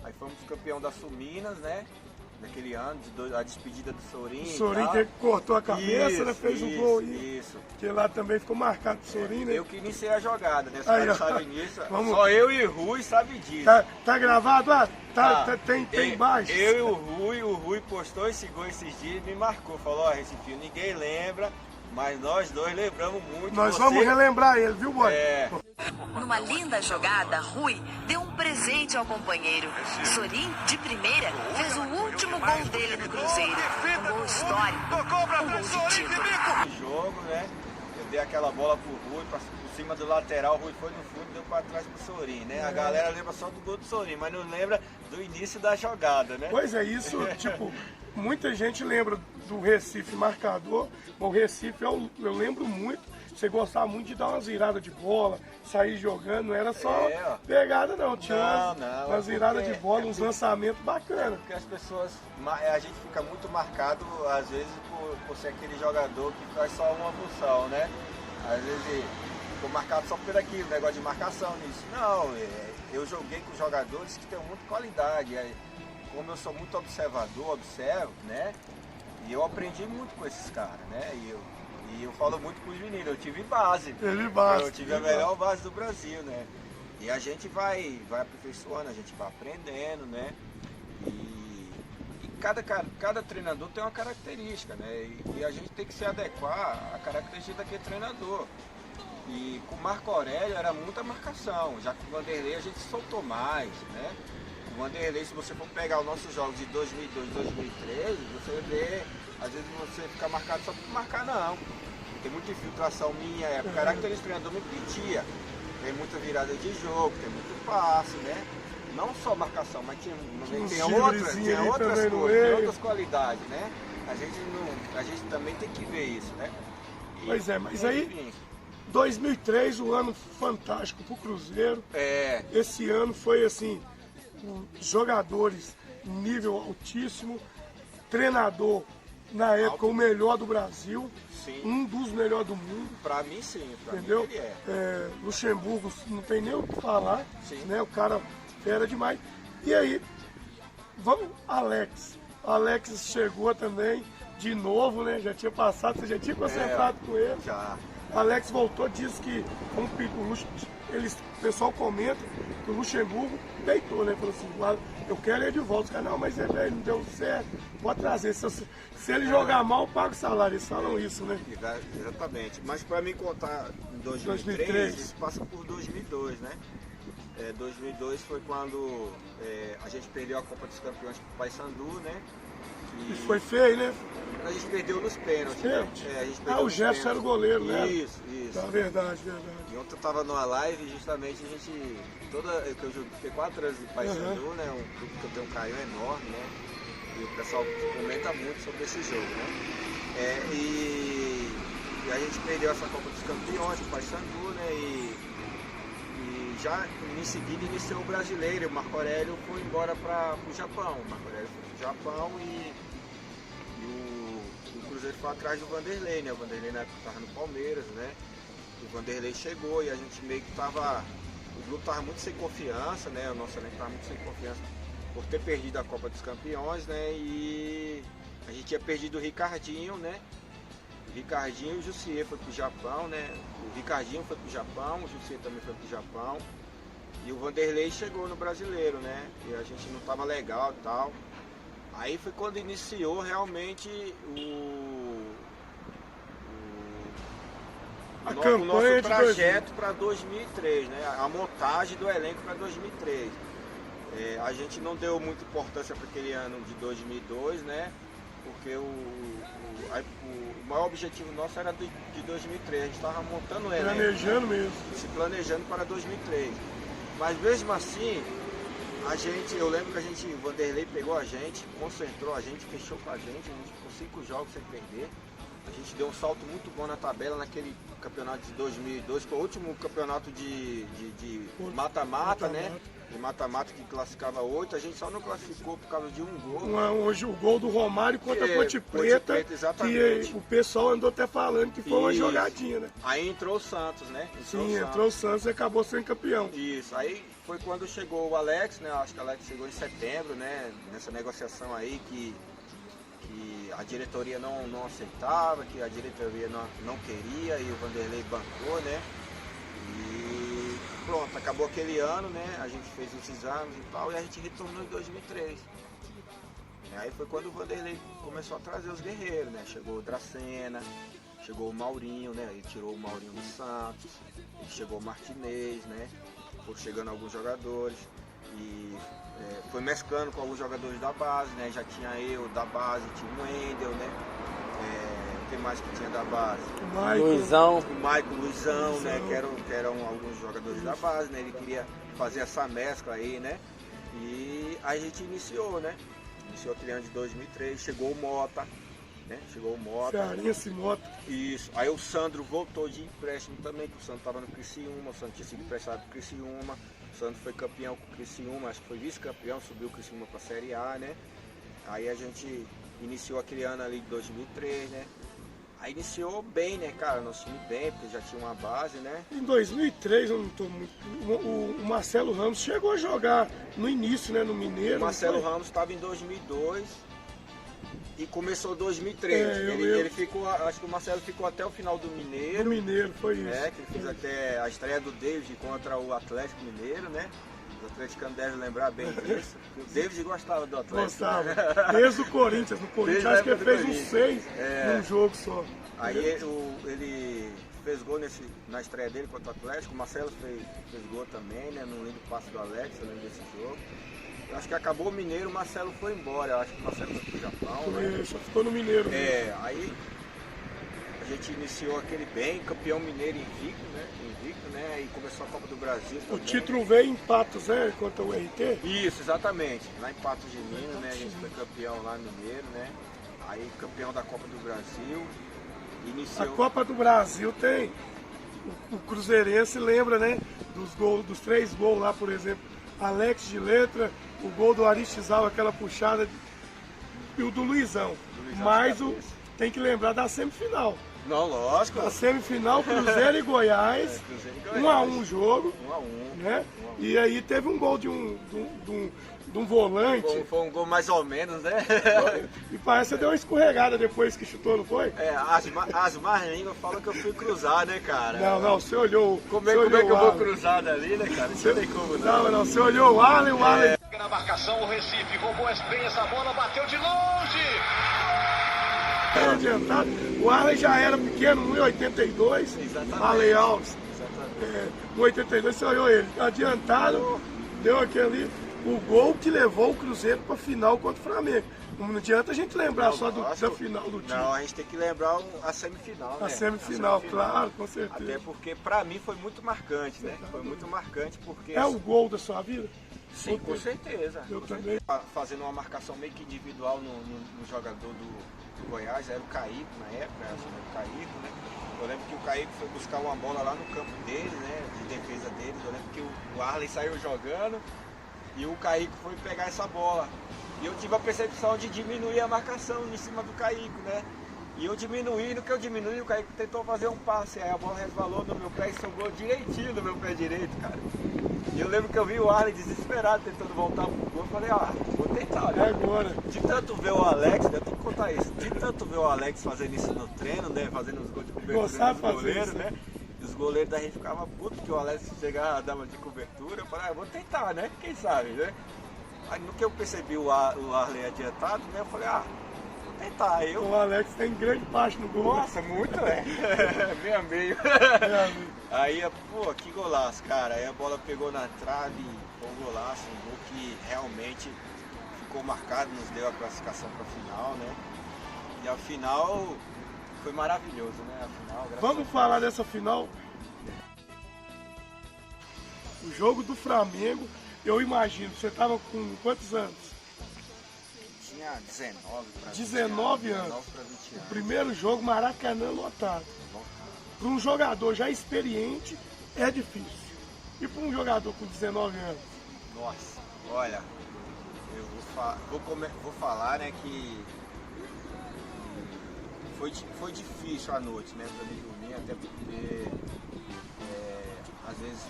Aí fomos campeão da Suminas, né? Naquele ano, a despedida do Sorin. O Sorin que cortou a cabeça, né? Fez um gol aí. Isso. Que lá também ficou marcado o Sorin, né? Eu que iniciei a jogada, né? Os caras sabem disso. Só eu e o Rui sabem disso. Tá gravado? Tem embaixo. Eu e o Rui postou esse gol esses dias e me marcou. Falou, Recife, ninguém lembra, mas nós dois lembramos muito. Nós vamos relembrar ele, viu, boy? Numa linda jogada, Rui deu um presente ao companheiro. Sorin, de primeira, fez o último gol dele no Cruzeiro. Um gol histórico, um gol de título. No jogo, né? Eu dei aquela bola pro Rui, por cima do lateral, o Rui foi no fundo e deu pra trás pro Sorin, né? A galera lembra só do gol do Sorin, mas não lembra do início da jogada, né? Pois é, isso, muita gente lembra do Recife marcador, mas o Recife eu lembro muito. Você gostava muito de dar umas viradas de bola, sair jogando, não era só pegada não, tinha umas viradas de bola, uns lançamentos bacanas. Porque as pessoas, a gente fica muito marcado, às vezes, por ser aquele jogador que faz só uma função, né? Às vezes ficou marcado só por aquilo, negócio de marcação nisso. Não, eu joguei com jogadores que têm muita qualidade. Como eu sou muito observador, observo, né? E eu aprendi muito com esses caras, né? E eu falo muito com os meninos, eu tive base. Eu tive a melhor base do Brasil, né? E a gente vai aperfeiçoando, a gente vai aprendendo, né? E cada treinador tem uma característica, né? E a gente tem que se adequar à característica daquele treinador. E com o Marco Aurélio era muita marcação, já com o Vanderlei a gente soltou mais, né? O Vanderlei, se você for pegar os nossos jogos de 2002, 2013, você vê, às vezes você fica marcado só por marcar, não. Tem muita infiltração minha, a característica do treinador me pedia. tem muita virada de jogo, tem muito passe, né? Não só marcação, mas tem outras coisas, tem outras qualidades, né? A gente também tem que ver isso, né? Pois é, mas aí 2003, um ano fantástico pro Cruzeiro. Esse ano foi assim, jogadores nível altíssimo, treinador na época o melhor do Brasil, sim. Um dos melhores do mundo. Pra mim sim, entendeu? Mim ele Luxemburgo não tem nem o que falar, sim. Né? O cara fera demais. E aí, vamos, Alex chegou também de novo, né? Já tinha passado, você já tinha concentrado com ele. Já. Alex voltou, diz que o pessoal comenta que o Luxemburgo deitou, né? Falou assim, eu quero ele de volta. Os caras, não, mas ele não deu certo, pode trazer. Se ele jogar mal, paga o salário. Eles falam isso, né? Exatamente. Mas para me contar em 2003, isso passa por 2002, né? 2002 foi quando a gente perdeu a Copa dos Campeões para o Paysandu, né? E foi feio, né? A gente perdeu nos pênaltis. O Gerson era o goleiro, né? Isso. Verdade. E ontem eu tava numa live e justamente a gente. Eu fiquei 4 anos em Paysandu, né? Um clube que eu tenho um carinho enorme, né? E o pessoal comenta muito sobre esse jogo, né? E a gente perdeu essa Copa dos Campeões com o Paysandu, né? E já em seguida iniciou o brasileiro. O Marco Aurélio foi embora para o Japão. O Marco Aurélio foi pro Japão e o Cruzeiro foi atrás do Vanderlei, né? O Vanderlei na época estava no Palmeiras, né? O Vanderlei chegou e a gente meio que estava. O grupo estava muito sem confiança, né? O nosso elenco estava muito sem confiança por ter perdido a Copa dos Campeões, né? E a gente tinha perdido o Ricardinho, né? O Ricardinho e o Jussier foi pro Japão, né? O Ricardinho foi pro Japão, o Jussier também foi pro Japão. E o Vanderlei chegou no brasileiro, né? E a gente não tava legal e tal. Aí foi quando iniciou realmente o nosso trajeto para 2003, né? A montagem do elenco para 2003. A gente não deu muita importância para aquele ano de 2002, né? Porque o maior objetivo nosso era de 2003. A gente estava montando o elenco. Planejando mesmo. Se planejando para 2003. Mas mesmo assim, eu lembro que o Vanderlei pegou a gente, concentrou a gente, fechou com a gente ficou 5 jogos sem perder. A gente deu um salto muito bom na tabela naquele campeonato de 2002, que foi o último campeonato de mata-mata, né? De mata-mata que classificava 8, a gente só não classificou por causa de um gol. Hoje o gol do Romário contra a Ponte Preta, exatamente. Que o pessoal andou até falando que foi uma jogadinha, né? Aí entrou o Santos, né? Entrou o Santos e acabou sendo campeão. Isso, aí foi quando chegou o Alex, né? Acho que o Alex chegou em setembro, né? Nessa negociação aí que a diretoria não aceitava, que a diretoria não queria e o Vanderlei bancou, né? E pronto, acabou aquele ano, né? A gente fez os exames e tal e a gente retornou em 2003. Aí foi quando o Vanderlei começou a trazer os guerreiros, né? Chegou o Dracena, chegou o Maurinho, né? Ele tirou o Maurinho do Santos, ele chegou o Martinez, né? Foram chegando alguns jogadores e foi mesclando com alguns jogadores da base, né? Já tinha eu da base, tinha o Wendel, né? Quem mais que tinha da base? O Maicon, Luizão, né? Que eram alguns jogadores da base, né? Ele queria fazer essa mescla aí, né? E a gente iniciou, né? Iniciou aquele ano de 2003, chegou o Mota, né? Cearense Mota. Isso. Aí o Sandro voltou de empréstimo também, que o Sandro estava no Criciúma, o Sandro tinha sido emprestado pro Criciúma. O Sandro foi campeão com o Criciúma, acho que foi vice-campeão, subiu o Criciúma para a Série A, né? Aí a gente iniciou aquele ano ali de 2003, né? Aí iniciou bem, né, cara? Nosso time bem, porque já tinha uma base, né? Em 2003, eu não tô muito... O Marcelo Ramos chegou a jogar no início, né, no Mineiro. O Marcelo Ramos estava em 2002 e começou 2003. Ele ficou, acho que o Marcelo ficou até o final do Mineiro. Do Mineiro, foi isso. Que ele fez até a estreia do David contra o Atlético Mineiro, né? Os atleticanos devem lembrar bem disso. O David gostava do Atlético. Gostava. Desde o Corinthians. No Corinthians acho que ele fez uns 6 num jogo só. Aí ele fez gol na estreia dele contra o Atlético. O Marcelo fez gol também, né? No lindo passe do Alex, eu lembro desse jogo. Eu acho que acabou o Mineiro, o Marcelo foi embora. Eu acho que o Marcelo foi pro Japão, né? Só ficou no Mineiro. Aí A gente iniciou aquele bem, campeão mineiro invicto, né? E começou a Copa do Brasil O também. título veio em Patos, né? Contra o RT? Isso, exatamente. Lá em Patos de Minas, né? A gente foi campeão lá mineiro, né? Aí campeão da Copa do Brasil. A Iniciou... Copa do Brasil tem. O Cruzeirense lembra, né? Dos 3 gols lá, por exemplo. Alex de letra, o gol do Aristizável, aquela puxada. E o do Luizão. Mas tem que lembrar da semifinal. Não, lógico. A semifinal, Cruzeiro e Goiás. Cruzeiro e Goiás. 1-1 o jogo. 1-1. Né? E aí teve um gol de um volante. Foi um gol mais ou menos, né? E parece que deu uma escorregada depois que chutou, não foi? É, as más línguas falam que eu fui cruzar, né, cara? Não, você olhou. Como é que eu vou cruzar dali, né, cara? Isso não tem como, não. Não, você olhou o Arlen, Na marcação, o Recife roubou bem essa bola, bateu de longe. Adiantado. O Arlen já era pequeno, 1,82. Exatamente. Arlen Alves. Exatamente. 1,82, você olhou ele. Adiantado, deu aquele. O gol que levou o Cruzeiro para a final contra o Flamengo. Não adianta a gente lembrar Não, só lógico. da final do time. Não, a gente tem que lembrar a semifinal, né? A semifinal, claro, com certeza. Até porque pra mim foi muito marcante, né? Foi muito marcante porque... É o gol da sua vida? Sim, com certeza. Eu Com também. certeza. Fazendo uma marcação meio que individual no jogador do Goiás, era o Caíco na época, acho que era o Caíco, né? Eu lembro que o Caíco foi buscar uma bola lá no campo dele, né? De defesa dele. Eu lembro que o Arlen saiu jogando e o Caíco foi pegar essa bola. E eu tive a percepção de diminuir a marcação em cima do Caíco, né? E eu diminuí, no que eu diminui, o Caíco tentou fazer um passe, aí a bola resvalou no meu pé e sobrou direitinho no meu pé direito, cara. E eu lembro que eu vi o Arlen desesperado tentando voltar pro gol, eu falei, vou tentar, É né? agora. De tanto ver o Alex, né? Tem que contar isso, de tanto ver o Alex fazendo isso no treino, né? Fazendo os gols de cobertura Gostava dos de fazer goleiros, isso. né? E os goleiros da gente ficavam putos, porque o Alex chegava, dava de cobertura, eu falei, vou tentar, né? Quem sabe, né? Aí no que eu percebi o Arlen adiantado, né? Eu falei, vou tentar. Aí eu... O Alex tem grande parte no gol. Nossa, muito, né? Meio a meio. Aí, pô, que golaço, cara. Aí a bola pegou na trave, foi um golaço, um gol que realmente ficou marcado, nos deu a classificação para a final, né? E a final foi maravilhoso, né? A final, Vamos falar dessa final. O jogo do Flamengo, eu imagino, você estava com quantos anos? Tinha 19 para 19 anos. 19 para 20 anos. O primeiro jogo, Maracanã lotado. Para um jogador já experiente, é difícil. E para um jogador com 19 anos? Nossa, olha, eu vou falar, né, que foi difícil a noite, né, pra mim dormir, até porque às vezes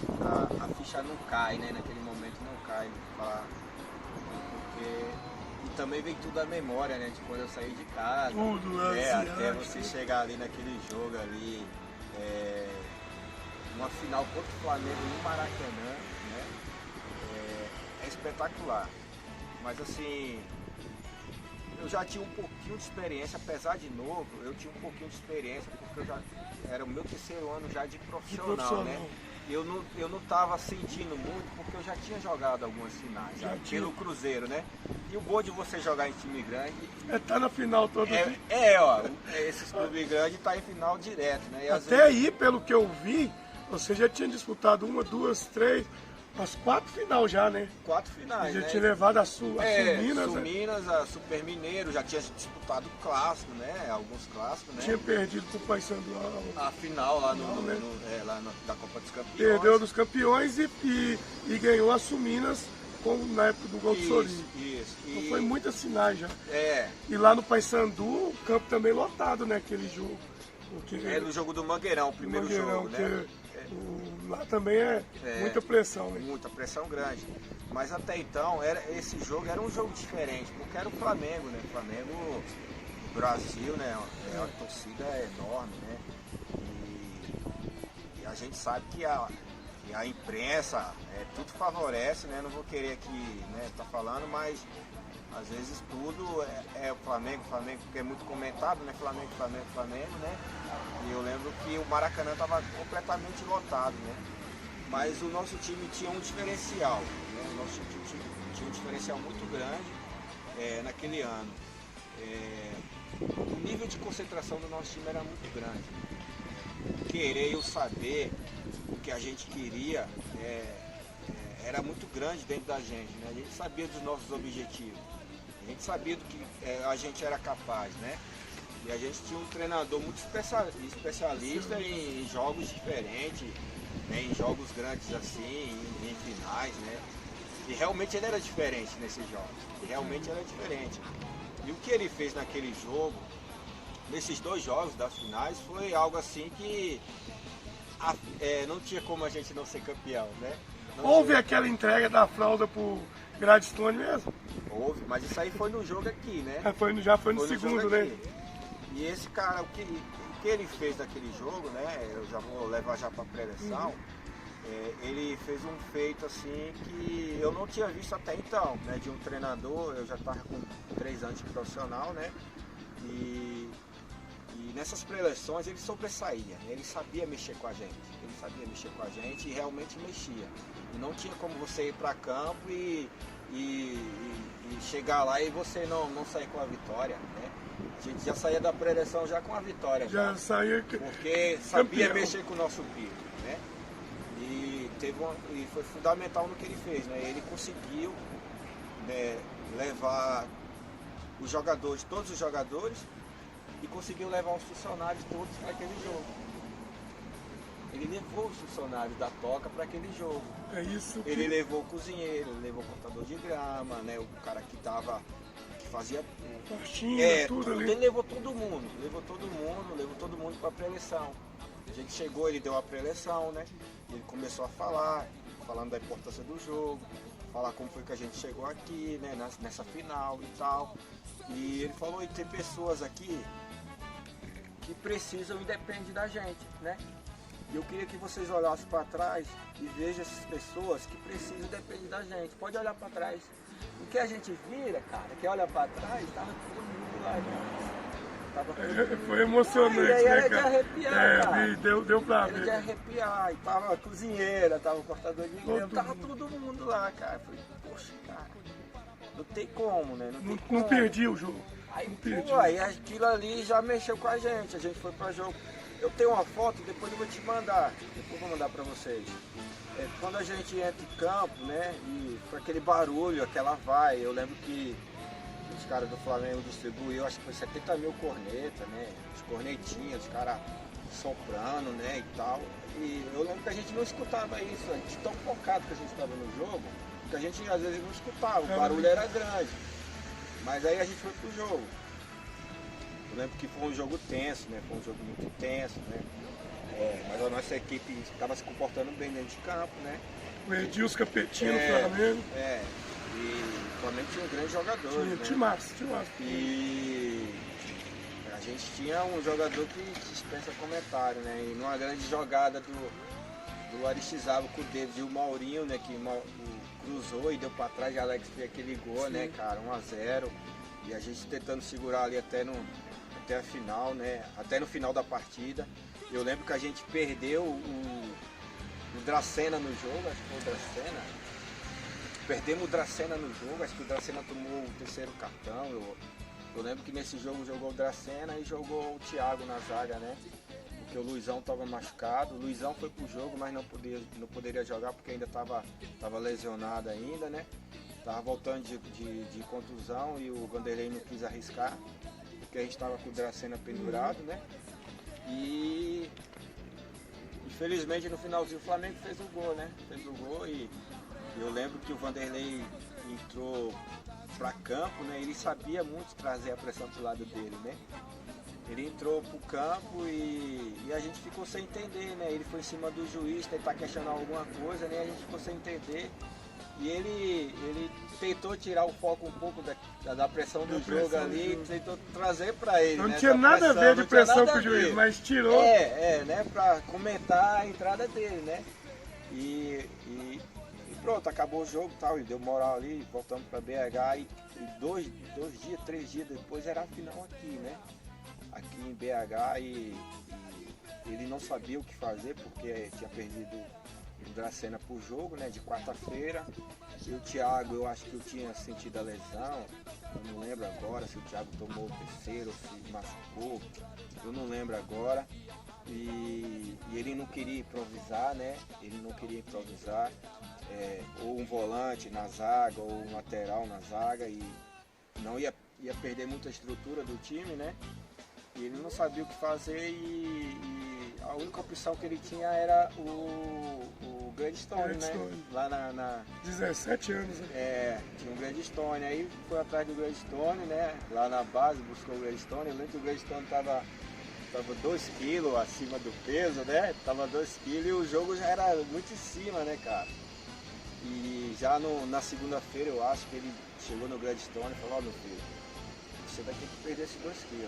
a ficha não cai, né, naquele momento não cai, porque e também vem tudo à memória, né, de quando eu saí de casa, Tudo, até você chegar ali naquele jogo ali, uma final contra o Flamengo no Maracanã, né, é espetacular, mas assim, eu já tinha um pouquinho de experiência, apesar de novo, eu tinha um pouquinho de experiência, porque era o meu terceiro ano já de profissional, né? Eu não estava sentindo muito, porque eu já tinha jogado algumas finais, já pelo Cruzeiro, né? E o bom de você jogar em time grande... Tá na final todo dia. Esses clubes grandes tá em final direto, né? E às Até aí, pelo que eu vi, você já tinha disputado 1, 2, 3, as 4 finais já, né? 4 finais, Já né? tinha levado a Suminas, né? Suminas, a Super Mineiro, já tinha disputado clássico, né? Alguns clássicos, né? Tinha perdido pro Paysandu A final lá, da Copa dos Campeões. Perdeu dos campeões e ganhou a Suminas na época do gol do Sorinho. Isso. Então foi muitas finais já. É. E lá no Paysandu, o campo também lotado, né? Aquele jogo. No jogo do Mangueirão, o primeiro jogo, né? Lá também é muita pressão, né? Muita pressão grande. Mas até então, esse jogo era um jogo diferente, porque era o Flamengo, né? O Flamengo, o Brasil, né? A torcida é enorme, né? E a gente sabe que a imprensa, tudo favorece, né? Não vou querer aqui, né, tá falando, mas às vezes tudo é o Flamengo, porque é muito comentado, né? Flamengo, né? E eu lembro que o Maracanã estava completamente lotado, né? Mas o nosso time tinha um diferencial, né? O nosso time tinha um diferencial muito grande naquele ano. o nível de concentração do nosso time era muito grande. O querer e o saber, o que a gente queria, era muito grande dentro da gente, né? A gente sabia dos nossos objetivos, a gente sabia do que a gente era capaz, né? E a gente tinha um treinador muito especialista em jogos diferentes, né? Em jogos grandes assim, em finais, né? E realmente ele era diferente nesses jogos, realmente era diferente. E o que ele fez naquele jogo, nesses 2 jogos das finais, foi algo assim que não tinha como a gente não ser campeão, né? Houve aquela entrega da fralda pro Gladstone mesmo? Houve, mas isso aí foi no jogo aqui, né? Já foi no segundo, né? E esse cara, o que ele fez naquele jogo, né? Eu já vou levar já para pré-eleção. Ele fez um feito assim que eu não tinha visto até então, né? De um treinador. Eu já estava com 3 anos de profissional, né? E nessas pré-eleições ele sobressaía, né? Ele sabia mexer com a gente, e realmente mexia. E não tinha como você ir para campo e chegar lá e você não sair com a vitória, né? A gente já saía da pré-eleição já com a vitória, já saía porque sabia mexer com o nosso pico, né? E foi fundamental no que ele fez, né? Ele conseguiu, né, levar os jogadores, todos os jogadores, e conseguiu levar os funcionários todos para aquele jogo. Ele levou os funcionários da toca para aquele jogo. É isso que... Ele levou o cozinheiro, ele levou o cortador de grama, né? O cara que fazia tudo ali. Ele levou todo mundo para a pré-eleição. A gente chegou, ele deu a pré-eleição, né? Ele começou a falar, falando da importância do jogo, falar como foi que a gente chegou aqui, né? Nessa final e tal. E ele falou, e tem pessoas aqui que precisam e dependem da gente, né? E eu queria que vocês olhassem para trás e vejam essas pessoas que precisam e dependem da gente. Pode olhar para trás. O que a gente vira, cara, que olha para trás, tava todo mundo lá, né? Foi emocionante, aí né, era de cara? arrepiar, cara. Deu pra Era ver. de arrepiar. E tava a cozinheira, tava o cortador de grama, tava todo mundo lá, cara. Eu falei, poxa, cara, não tem como, né? Não perdi o jogo. Aí aquilo ali já mexeu com a gente foi para jogo. Eu tenho uma foto, depois eu vou te mandar, depois eu vou mandar para vocês. Quando a gente entra em campo, né, e foi aquele barulho, aquela vai, eu lembro que os caras do Flamengo distribuíram, acho que foi 70 mil cornetas, né, os cornetinhas, os caras soprando, né, e tal. E eu lembro que a gente não escutava isso, de tão focado que a gente estava no jogo, que a gente às vezes não escutava, o barulho era grande. Mas aí a gente foi pro jogo. Eu lembro que foi um jogo tenso, né? Foi um jogo muito tenso, né? Mas a nossa equipe estava se comportando bem dentro de campo, né? O Edilson Capetinho no Flamengo. E o Flamengo tinha um grande jogador. Né? Tinha massa. E a gente tinha um jogador que dispensa comentário, né? E numa grande jogada do Aristizábal com o David e o Maurinho, né? Que cruzou e deu para trás, e Alex fez aquele gol, né, cara, 1-0. E a gente tentando segurar ali até a final, né? Até no final da partida. Eu lembro que a gente perdeu o Dracena no jogo, acho que foi o Dracena. Perdemos o Dracena no jogo, acho que o Dracena tomou o 3º cartão. Eu lembro que nesse jogo jogou o Dracena e jogou o Thiago na zaga, né? Porque o Luizão estava machucado. O Luizão foi pro jogo, mas não poderia jogar porque ainda estava lesionado ainda, né? Tava voltando de contusão e o Vanderlei não quis arriscar, porque a gente estava com o Dracena pendurado, né? E infelizmente no finalzinho o Flamengo fez o gol, né? Fez o gol e eu lembro que o Vanderlei entrou para campo, né? Ele sabia muito trazer a pressão pro lado dele, né? Ele entrou pro campo e a gente ficou sem entender, né? Ele foi em cima do juiz, tentar questionar alguma coisa, né? A gente ficou sem entender. E ele tentou tirar o foco um pouco da pressão do jogo ali, tentou trazer para ele. Não né, tinha nada a ver de pressão com o juiz, ver. mas tirou. Né, para comentar a entrada dele, né? E pronto, acabou o jogo e tal, e deu moral ali, voltamos para BH e 3 dias depois era a final aqui, né? Aqui em BH e ele não sabia o que fazer porque tinha perdido o Dracena pro jogo, né, de quarta-feira. E o Thiago, eu acho que eu tinha sentido a lesão, Eu não lembro agora se o Thiago tomou o terceiro, se machucou. Eu não lembro agora. E ele não queria improvisar, né? Ele não queria improvisar. Ou um volante na zaga, ou um lateral na zaga. E não ia perder muita estrutura do time, né? E ele não sabia o que fazer e a única opção que ele tinha era o Gladstone, né? Lá na 17 anos, né? Tinha um Gladstone, aí foi atrás do Gladstone, né? Lá na base buscou o Gladstone, eu lembro que o Gladstone tava 2 kg acima do peso, né? Tava 2 kg e o jogo já era muito em cima, né, cara? E já na segunda-feira eu acho que ele chegou no Gladstone e falou, ó, meu filho, você vai ter que perder esses 2 kg.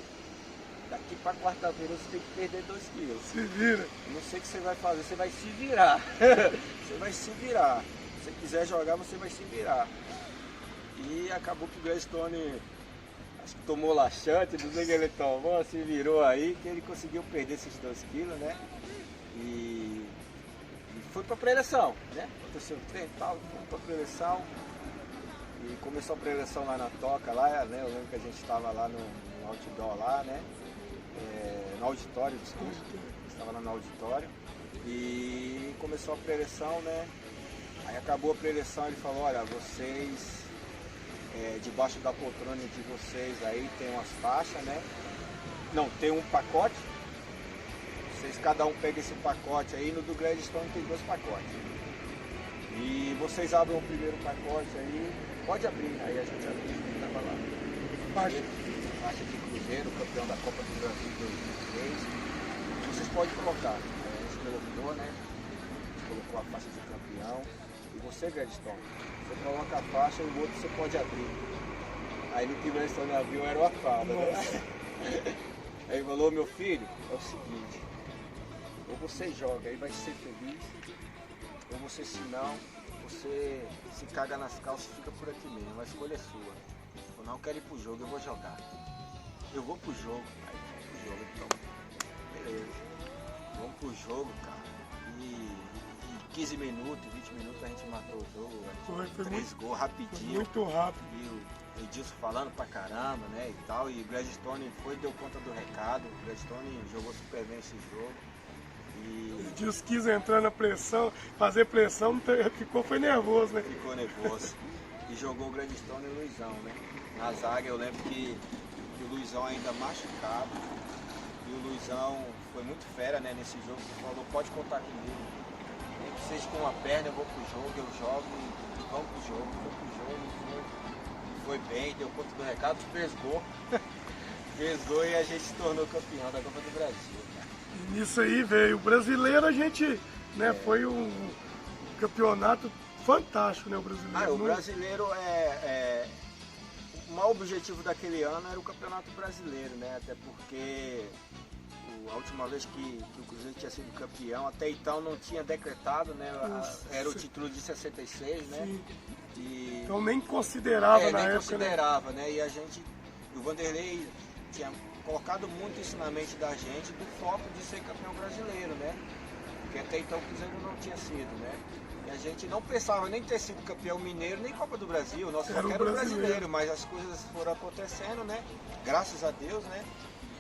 Daqui para quarta-feira você tem que perder 2 kg. Se vira. Eu não sei o que você vai fazer, você vai se virar. Você vai se virar. Se você quiser jogar, você vai se virar. E acabou que o Gladstone, acho que tomou laxante, não sei o que ele tomou, se virou aí, que ele conseguiu perder esses 2 kg, né? E foi para a preleção, né? Aconteceu o treino e tal, foi para a preleção. E começou a preleção lá na Toca, lá, né? Eu lembro que a gente estava lá no outdoor lá, né? No auditório, desculpa. Estava lá no auditório. E começou a preleção, né? Aí acabou a preleção, ele falou, olha, vocês, debaixo da poltrona de vocês aí tem umas faixas, né? Não, tem um pacote. Vocês, cada um pega esse pacote aí, no do Gladstone tem 2 pacotes. E vocês abrem o primeiro pacote aí, pode abrir, aí a gente abriu, estava lá. Faixa de Cruzeiro, campeão da Copa do Brasil 2003. Vocês podem colocar, a gente colocou, né? A gente colocou a faixa de campeão. E você, Gladstone, você coloca a faixa e o outro você pode abrir. Aí no que o Gladstone abriu era uma falda, né? Aí ele falou, meu filho, é o seguinte, ou você joga e vai ser feliz, ou você, se não, você se caga nas calças e fica por aqui mesmo, a escolha é sua. Eu não quero ir pro jogo, eu vou jogar. Eu vou pro jogo, aí vamos pro jogo, então, beleza. Vamos pro jogo, cara. E 15 minutos, 20 minutos a gente matou o jogo, Foi 3 gols rapidinho. muito rápido. E o Edilson falando pra caramba, né, e tal. E o Gladstone deu conta do recado. O Gladstone jogou super bem esse jogo. E Edilson quis entrar na pressão, fazer pressão, foi nervoso, né? ficou nervoso. E jogou o Gladstone e o Luizão, né? Na zaga eu lembro que o Luizão ainda machucado. E o Luizão foi muito fera, né, nesse jogo. Ele falou, pode contar comigo. Nem que seja com uma perna, eu vou pro jogo, eu jogo e vamos pro jogo. Foi bem, deu conta do recado, fez gol. Fez gol e a gente se tornou campeão da Copa do Brasil. E nisso aí veio o brasileiro, a gente, né, foi um campeonato fantástico, né, o brasileiro. O brasileiro o maior objetivo daquele ano era o Campeonato Brasileiro, né? Até porque a última vez que o Cruzeiro tinha sido campeão, até então não tinha decretado, né? Era o título de 66, né? Sim. E, Então nem considerava na nem época, considerava, né? E o Vanderlei tinha colocado muito isso na mente da gente, do foco de ser campeão brasileiro, né? Porque até então o Cruzeiro não tinha sido, né? E a gente não pensava nem ter sido campeão mineiro, nem Copa do Brasil, o nosso foco era o brasileiro, mas as coisas foram acontecendo, né? Graças a Deus, né?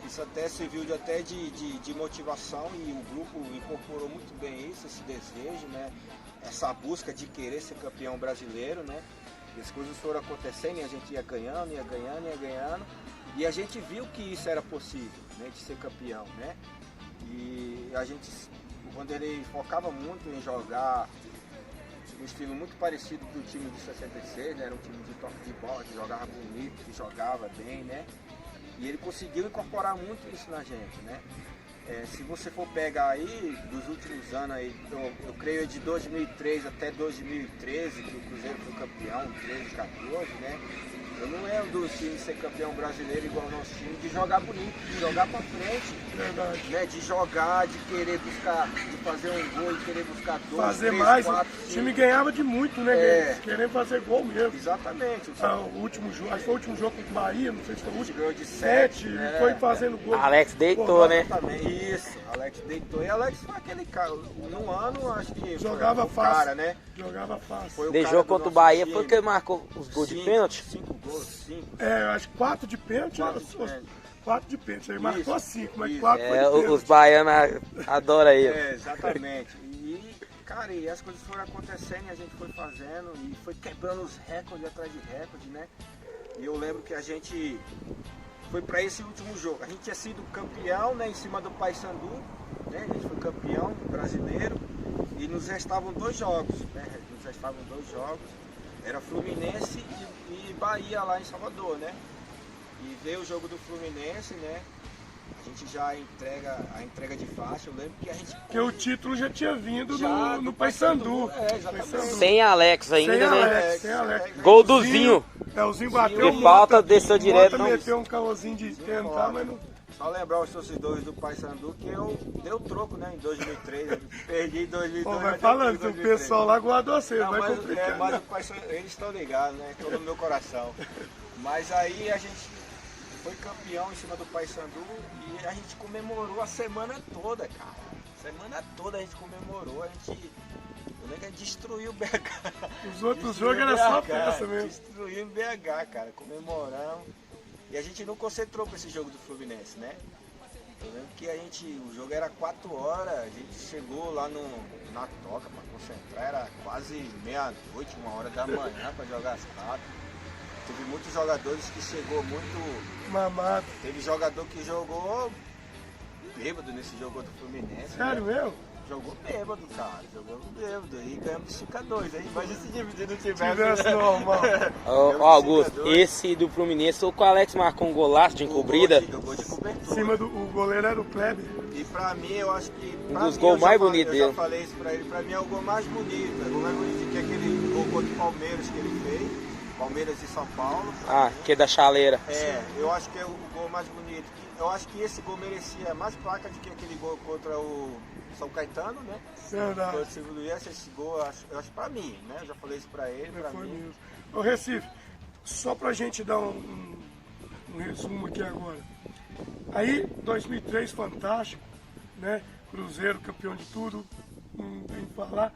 Isso até serviu de motivação e o grupo incorporou muito bem isso, esse desejo, né? Essa busca de querer ser campeão brasileiro, né? E as coisas foram acontecendo e a gente ia ganhando. E a gente viu que isso era possível, né? De ser campeão, né? E o Vanderlei focava muito em jogar um estilo muito parecido do time de 66, né? Era um time de toque de bola, que jogava bonito, que jogava bem, né? E ele conseguiu incorporar muito isso na gente, né? Se você for pegar aí, dos últimos anos aí, eu creio de 2003 até 2013, que o Cruzeiro foi campeão, 13, 14, né? Eu não lembro do time ser campeão brasileiro igual o nosso time, de jogar bonito, de jogar pra frente. Verdade. Né? De jogar, de querer buscar, de fazer um gol, de querer buscar 2, Fazer 3, mais, 4, o time ganhava de muito, né? Querendo fazer gol mesmo. Exatamente. O último jogo, acho que foi o último jogo com o Bahia, não sei se foi o último. Ganhou de 7, foi fazendo gol. Alex deitou, né? Exatamente, isso. Alex deitou. E Alex foi aquele cara, num ano, acho que Jogava foi o fácil. cara, né? Jogava fácil. Foi o De cara jogo do contra o nosso Bahia time. foi que ele marcou os gols de pênalti? 5 gols, 5. Eu acho que 4 de pênalti. 4 de pênalti. Ele marcou 5, mas 4 foi de pênalti. Os baianos adoram ele. Exatamente. E, cara, e as coisas foram acontecendo e a gente foi fazendo e foi quebrando os recordes atrás de recorde, né? E eu lembro que a gente foi para esse último jogo. A gente tinha sido campeão, né, em cima do Paysandu, né? A gente foi campeão brasileiro e nos restavam 2 jogos, né? Nos restavam 2 jogos. Era Fluminense e Bahia lá em Salvador, né? E veio o jogo do Fluminense, né? A gente já entrega a entrega de faixa. Eu lembro que a gente... Porque o título já tinha vindo no Paysandu. Exatamente. Sem Alex ainda, Sem né? Alex, sem Alex. Gol do Zinho. O Zinho bateu. De falta, desceu direto. Mota meteu um calorzinho de tentar, mas não... Só lembrar os torcedores do Paysandu que eu dei o troco, né, em 2003. Eu perdi em 2002. Vai falando, o pessoal lá guardou você, não, vai mas, complicar. mas o Paysandu, eles estão ligados, né? Estão no meu coração. Mas aí a gente foi campeão em cima do Paysandu e a gente comemorou a semana toda, cara. Semana toda a gente comemorou, eu lembro que a gente destruiu o BH. Os outros jogos eram só festa mesmo. Destruiu o BH, cara, comemoramos. E a gente não concentrou para esse jogo do Fluminense, né? Eu lembro que o jogo era 4 horas, a gente chegou lá na toca para concentrar, era quase meia-noite, 1h da manhã para jogar as cartas. Teve muitos jogadores que chegou muito... Mamado. Teve jogador que jogou bêbado nesse jogo do Fluminense. Sério né? mesmo? Jogou bêbado, cara. Jogou bêbado. E ganhamos de 5-2. Aí imagina se não Tivesse normal. Ó, Augusto, esse do Fluminense, o Alex marcou um golaço de encobrida. Gol de cobertura. Em cima o goleiro era o Kleber. E pra mim, eu acho que... Um dos gols mais bonitos dele. Eu já falei isso pra ele. Pra mim é o gol mais bonito. É o gol mais bonito que aquele gol contra o Palmeiras que ele fez. Palmeiras e São Paulo. Que é da chaleira. Eu acho que é o gol mais bonito. Eu acho que esse gol merecia mais placa do que aquele gol contra o São Caetano, né? Verdade. Esse gol, eu acho pra mim, né? Eu já falei isso pra ele, pra mim. Mesmo. Ô Recife, só pra gente dar um resumo aqui agora. Aí, 2003, fantástico, né? Cruzeiro, campeão de tudo, não tem que falar.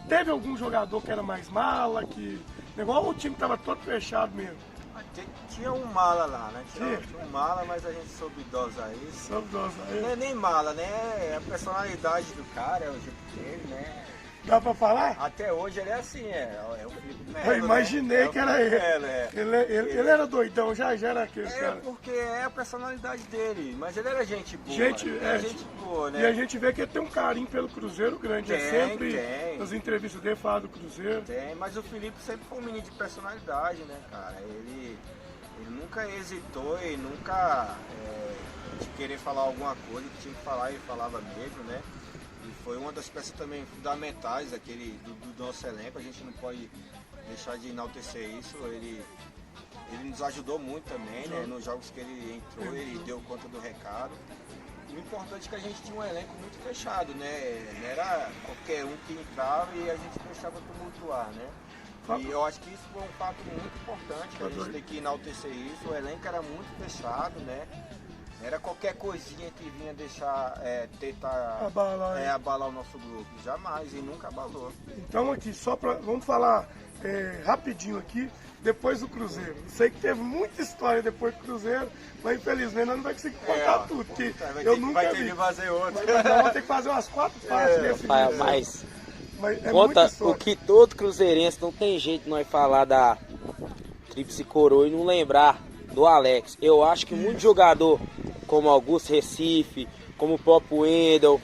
Teve algum jogador que era mais mala, igual o time tava todo fechado mesmo. Tinha um mala lá, né? Tinha um mala, mas a gente soube dosar isso. Não é nem mala, né? É a personalidade do cara, é o jeito dele, né? Dá pra falar? Até hoje ele é assim, é o Felipe Melo. Eu imaginei, né? que era ele. Melo, ele era doidão, já era aquele cara. Porque é a personalidade dele, mas ele era gente boa. Gente boa, né? E a gente vê que ele tem um carinho pelo Cruzeiro grande. Nas entrevistas dele fala do Cruzeiro. Tem, mas o Felipe sempre foi um menino de personalidade, né, cara? Ele nunca hesitou e nunca de querer falar alguma coisa que tinha que falar, ele falava mesmo, né? E foi uma das peças também fundamentais do nosso elenco, a gente não pode deixar de enaltecer isso. Ele nos ajudou muito também, né? Nos jogos que ele entrou, ele deu conta do recado. E o importante é que a gente tinha um elenco muito fechado, né? Não era qualquer um que entrava e a gente deixava tumultuar, né? E eu acho que isso foi um fato muito importante, que a gente tem que enaltecer isso. O elenco era muito fechado, né? Era qualquer coisinha que vinha deixar, tentar abalar o nosso grupo. Jamais, e nunca abalou. Então aqui, vamos falar rapidinho aqui, depois do Cruzeiro. Sei que teve muita história depois do Cruzeiro, mas infelizmente nós não vamos conseguir contar tudo, porque eu nunca vi. Vai ter que fazer outro. Mas nós vamos ter que fazer umas 4 partes desse vídeo. Mas conta o que todo cruzeirense, não tem jeito de nós falar da Tríplice Coroa e não lembrar do Alex. Eu acho que muito jogador como Augusto Recife, como o próprio Wendel,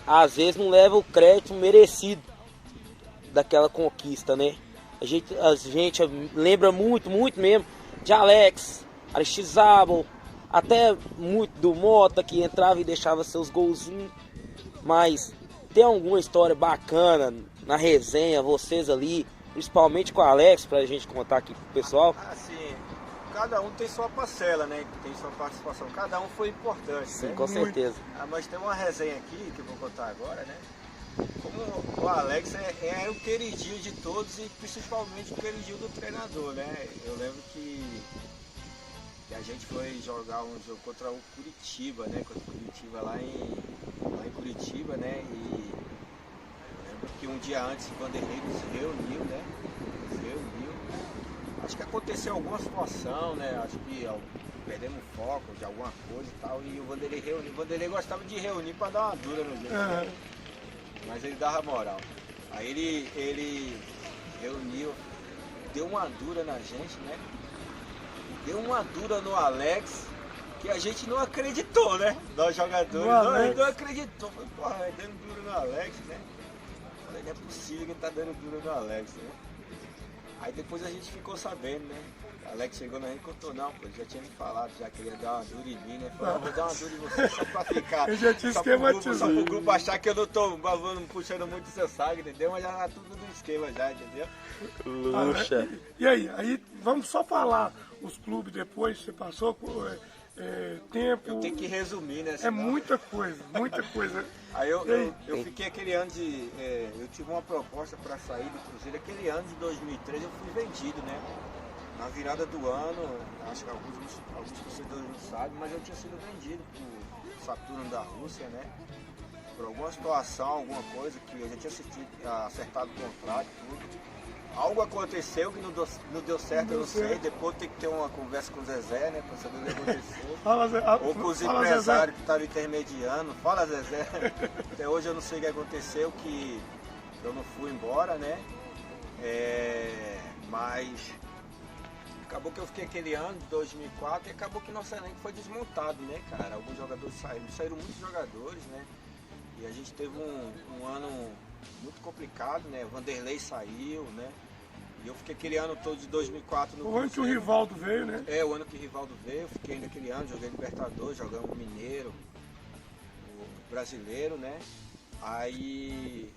às vezes não leva o crédito merecido daquela conquista, né? A gente lembra muito mesmo de Alex, Aristizábal, até muito do Mota, que entrava e deixava seus golzinhos. Mas tem alguma história bacana na resenha, vocês ali, principalmente com o Alex, pra gente contar aqui pro pessoal? Assim, cada um tem sua parcela, né? Tem sua participação. Cada um foi importante. Sim, né? com certeza. Mas tem uma resenha aqui que eu vou contar agora, né? Como o Alex é o queridinho de todos e principalmente o queridinho do treinador, né? Eu lembro que a gente foi jogar um jogo contra o Curitiba, né? Contra o Curitiba lá em Curitiba, né? E eu lembro que um dia antes o Vanderlei nos reuniu, né? Acho que aconteceu alguma situação, né? Acho que perdemos o foco de alguma coisa e tal. E o Vanderlei reuniu. O Vanderlei gostava de reunir para dar uma dura no gente. Né? Mas ele dava moral. Aí ele reuniu, deu uma dura na gente, né? Deu uma dura no Alex, que a gente não acreditou, né? Nós jogadores, não acreditou. Falei, porra, dando dura no Alex, né? Falei, não é possível que ele tá dando dura no Alex, né? Aí depois a gente ficou sabendo, né? O Alex chegou na gente e contou, não, pô, ele já tinha me falado, já queria dar uma dura em mim, né? Falei, vou dar uma dura em você só pra ficar. Eu já tinha esquematizado. Só pro grupo achar que eu não tô puxando muito seu sangue, entendeu? Mas já tá tudo no esquema já, entendeu? Luxa. E aí, vamos só falar os clubes depois, você passou por tempo. Eu tenho que resumir, né? É muita coisa, muita coisa. Aí eu fiquei aquele ano de... eu tive uma proposta para sair do Cruzeiro. Aquele ano de 2013 eu fui vendido, né? Na virada do ano, acho que alguns torcedores não sabem, mas eu tinha sido vendido pro Saturno da Rússia, né? Por alguma situação, alguma coisa que eu já tinha acertado o contrato, tudo. Algo aconteceu que não deu certo, eu não sei. Depois tem que ter uma conversa com o Zezé, né? Pra saber o que aconteceu. Ou com os empresários que estavam intermediando. Fala, Zezé. Até hoje eu não sei o que aconteceu, que eu não fui embora, né? Mas acabou que eu fiquei aquele ano de 2004 e acabou que nosso elenco foi desmontado, né, cara? Alguns jogadores saíram muitos jogadores, né? E a gente teve um ano muito complicado, né? O Vanderlei saiu, né? E eu fiquei aquele ano todo de 2004 no Cruzeiro. O ano que o Rivaldo veio, né? O ano que o Rivaldo veio, eu fiquei ainda aquele ano, joguei Libertadores, jogamos o Mineiro, o Brasileiro, né? Aí,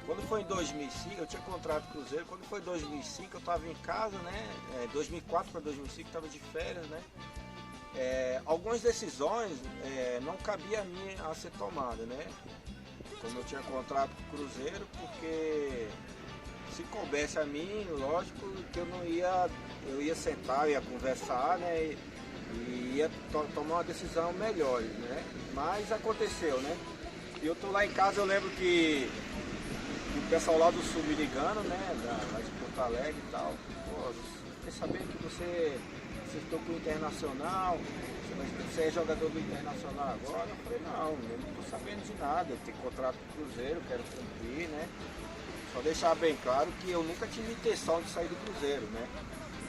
quando foi em 2005, eu tinha contrato com o Cruzeiro, quando foi em 2005 eu estava em casa, né? 2004 para 2005 eu estava de férias, né? Algumas decisões não cabia a mim a ser tomada, né? Como eu tinha contrato com o Cruzeiro, porque se coubesse a mim, lógico que eu ia sentar, ia conversar, né? E ia tomar uma decisão melhor, né? Mas aconteceu, né? E eu tô lá em casa, eu lembro que o pessoal lá do Sul me ligando, né? Lá de Porto Alegre e tal. Pô, fiquei sabendo que você acertou com o Internacional, você é jogador do Internacional agora? Eu falei, não tô sabendo de nada, eu tenho contrato com o Cruzeiro, quero cumprir, né? Só deixar bem claro que eu nunca tive intenção de sair do Cruzeiro, né?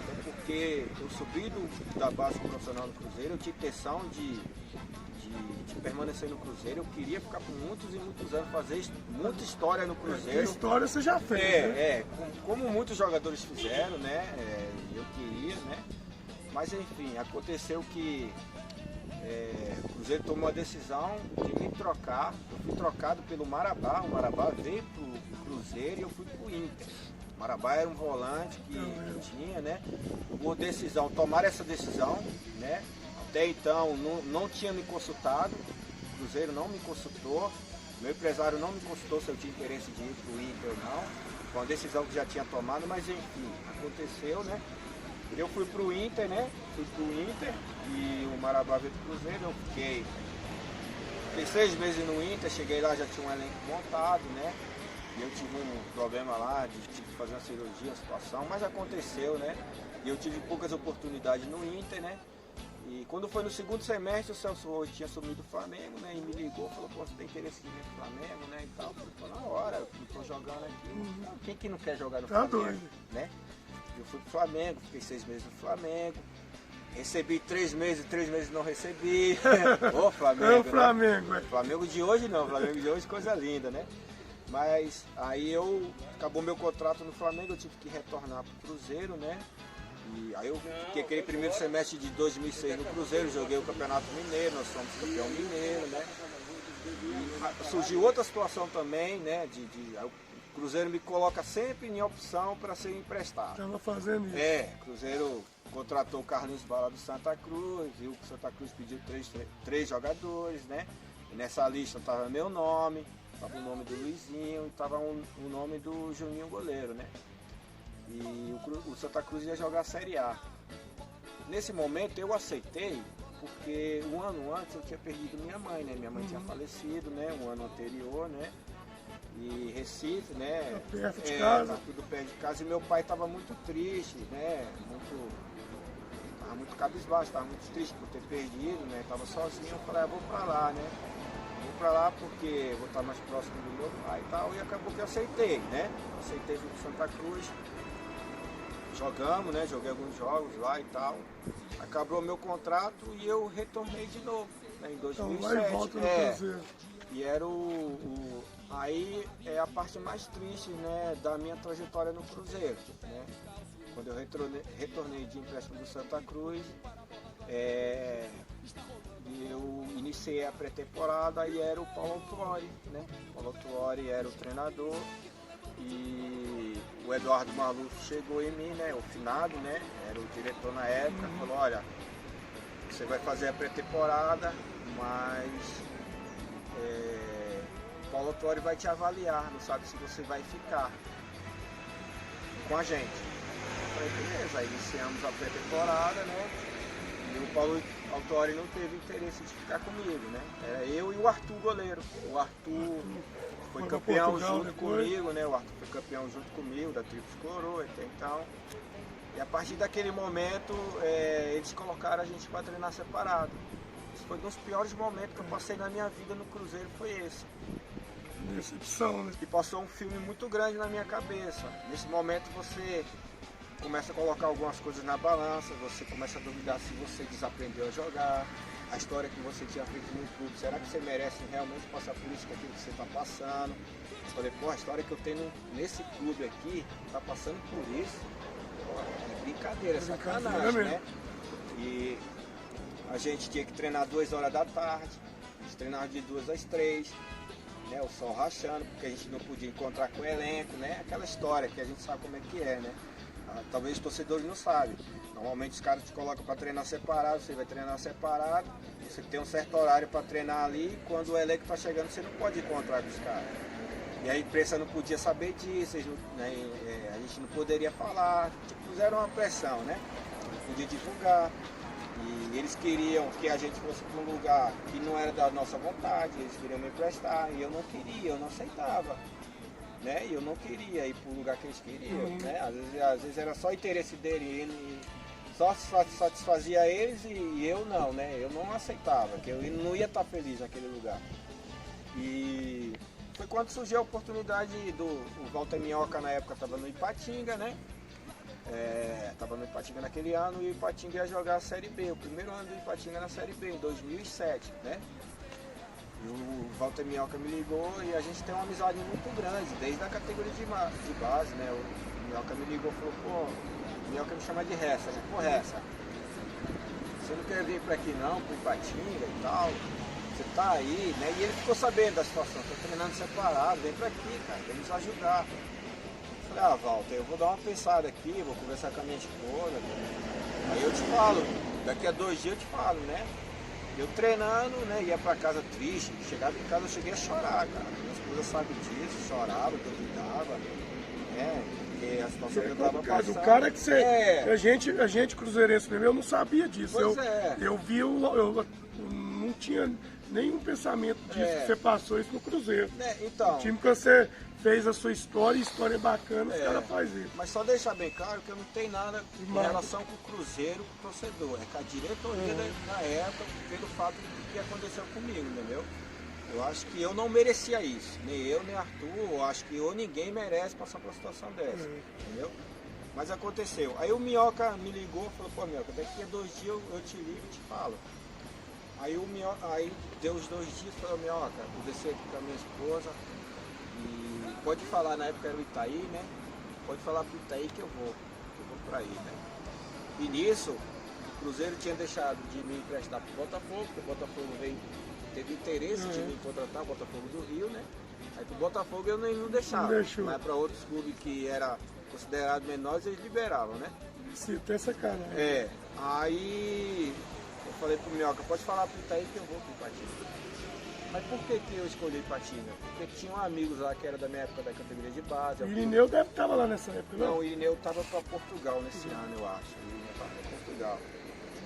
Até porque eu subi da base profissional do Cruzeiro, eu tinha intenção de permanecer no Cruzeiro, eu queria ficar por muitos e muitos anos, fazer muita história no Cruzeiro. A história você já fez, né? Como muitos jogadores fizeram, né? Eu queria, né? Mas enfim, aconteceu que o Cruzeiro tomou a decisão de me trocar. Eu fui trocado pelo Marabá, o Marabá veio pro Cruzeiro e eu fui pro Inter. O Marabá era um volante que tinha, né? Por decisão, tomaram essa decisão, né? Até então não tinha me consultado, o Cruzeiro não me consultou, meu empresário não me consultou se eu tinha interesse de ir pro Inter ou não. Foi uma decisão que já tinha tomado, mas enfim, aconteceu, né? Eu fui pro Inter, né? Fui pro Inter e o Marabá veio pro Cruzeiro, eu fiquei 6 meses no Inter, cheguei lá, já tinha um elenco montado, né? E eu tive um problema lá, tive que fazer uma cirurgia, uma situação, mas aconteceu, né? E eu tive poucas oportunidades no Inter, né? E quando foi no segundo semestre, o Celso hoje tinha assumido o Flamengo, né? E me ligou, falou, pô, você tem interesse em vir pro Flamengo, né? E tal. Eu falei, na hora, eu tô jogando aqui. Quem que não quer jogar no Flamengo? Doido. Né? Eu fui pro Flamengo, fiquei 6 meses no Flamengo. Recebi 3 meses não recebi. Ô, Flamengo. É o Flamengo, né? Flamengo de hoje não, Flamengo de hoje coisa linda, né? Mas aí acabou meu contrato no Flamengo, eu tive que retornar pro Cruzeiro, né? E aí eu fiquei aquele primeiro semestre de 2006 no Cruzeiro, joguei o Campeonato Mineiro, nós somos campeão mineiro, né? E surgiu outra situação também, né? O Cruzeiro me coloca sempre em opção para ser emprestado. Estava fazendo isso. O Cruzeiro contratou o Carlinhos Bala do Santa Cruz, viu que o Santa Cruz pediu 3 jogadores, né? E nessa lista estava meu nome, estava o nome do Luizinho e estava o nome do Juninho Goleiro, né? E o Santa Cruz ia jogar a Série A. Nesse momento eu aceitei, porque um ano antes eu tinha perdido minha mãe, né? Minha mãe tinha falecido, né? Um ano anterior, né? E Recife, né? Tá perto de casa. Tá tudo perto de casa. E meu pai tava muito triste, né? Tava muito cabisbaixo, tava muito triste por ter perdido, né? Tava sozinho, eu falei, vou pra lá, né? Vou pra lá porque vou estar mais próximo do meu pai e tal. E acabou que eu aceitei, né? Aceitei vir pro Santa Cruz. Jogamos, né? Joguei alguns jogos lá e tal. Acabou meu contrato e eu retornei de novo, né? Em 2007. Então vai e volta no Cruzeiro. E era aí é a parte mais triste, né, da minha trajetória no Cruzeiro, né? Quando eu retornei de empréstimo do Santa Cruz, eu iniciei a pré-temporada e era o Paulo Autuori, né? O Paulo Autuori era o treinador e o Eduardo Maluf chegou em mim, né? O finado, né? Era o diretor na época, falou, olha, você vai fazer a pré-temporada, mas o Paulo Autuori vai te avaliar, não sabe se você vai ficar com a gente. Eu falei, beleza, aí iniciamos a pré-temporada, né? E o Paulo Autuori não teve interesse de ficar comigo, né? Era eu e o Arthur goleiro. O Arthur foi campeão junto comigo, né? O Arthur foi campeão junto comigo, da Tríplice Coroa até então. E a partir daquele momento, eles colocaram a gente para treinar separado. Esse foi um dos piores momentos que eu passei na minha vida no Cruzeiro, foi esse. Decepção, né? E passou um filme muito grande na minha cabeça. Nesse momento você começa a colocar algumas coisas na balança, você começa a duvidar se você desaprendeu a jogar, a história que você tinha feito no clube, será que você merece realmente passar por isso, aquilo que você está passando? Eu falei, pô, a história que eu tenho nesse clube aqui, tá passando por isso, pô, é brincadeira, é sacanagem, né? E a gente tinha que treinar 2 horas da tarde, a gente treinava de 2 às 3, né? O sol rachando, porque a gente não podia encontrar com o elenco, né? Aquela história que a gente sabe como é que é, né? Talvez os torcedores não sabem. Normalmente os caras te colocam para treinar separado, você vai treinar separado, você tem um certo horário para treinar ali, quando o elenco está chegando você não pode encontrar com os caras. E a imprensa não podia saber disso, né? A gente não poderia falar, tipo, fizeram uma pressão, né? Não podia divulgar. E eles queriam que a gente fosse para um lugar que não era da nossa vontade, eles queriam me emprestar, e eu não queria, eu não aceitava. Né? E eu não queria ir para o lugar que eles queriam, né? Às vezes era só interesse dele, ele só satisfazia eles e eu não, né? Eu não aceitava, que eu não ia estar feliz naquele lugar. E foi quando surgiu a oportunidade o Walter Minhoca na época estava no Ipatinga, né? Estava no Ipatinga naquele ano e o Ipatinga ia jogar a Série B, o primeiro ano do Ipatinga na Série B, em 2007, né? E o Walter Minhoca me ligou e a gente tem uma amizade muito grande, desde a categoria de base, né? O Minhoca me ligou e falou, pô, o Minhoca me chama de Ressa, né? Pô, Ressa, você não quer vir para aqui não, pro Ipatinga e tal? Você tá aí, né? E ele ficou sabendo da situação, tô treinando separado, vem para aqui, cara, vem nos ajudar. Eu falei, Walter, eu vou dar uma pensada aqui, vou conversar com a minha esposa, aí eu te falo, daqui a 2 dias eu te falo, né? Eu treinando, né, ia pra casa triste, chegava em casa eu cheguei a chorar, cara. Minha esposa sabe disso, chorava, duvidava, né, porque a situação que eu tava passando. O cara que você... A gente cruzeirense mesmo, eu não sabia disso. Eu vi, eu não tinha nenhum pensamento disso, que você passou isso no Cruzeiro. Então, o time que você fez a sua história bacana, os caras fazem isso. Mas só deixar bem claro que eu não tenho nada em relação com o Cruzeiro, com o torcedor. É com a diretoria na época, pelo fato do que aconteceu comigo, entendeu? Eu acho que eu não merecia isso. Nem eu, nem Arthur, eu acho que ninguém merece passar por uma situação dessa, entendeu? Mas aconteceu. Aí o Minhoca me ligou e falou, pô, Minhoca, daqui a 2 dias eu te ligo e te falo. Aí o Minhoca, deu os 2 dias e falou, Minhoca, eu desci aqui com a minha esposa e pode falar, na época era o Itaí, né? Pode falar pro Itaí que eu vou pra aí, né? E nisso, o Cruzeiro tinha deixado de me emprestar pro Botafogo, porque o Botafogo teve interesse de me contratar, o Botafogo do Rio, né? Aí pro Botafogo eu não deixava, mas para outros clubes que era considerado menores, eles liberavam, né? Sim, tem sacanagem. Aí eu falei pro Minhoca, pode falar pro Itaí que eu vou pro Ipatinga. Mas por que eu escolhi Ipatinga? Porque tinham amigos lá que era da minha época da categoria de base. O Irineu deve estar lá nessa época, não? Não, o Irineu estava para Portugal nesse ano, eu acho. O Irineu estava para Portugal.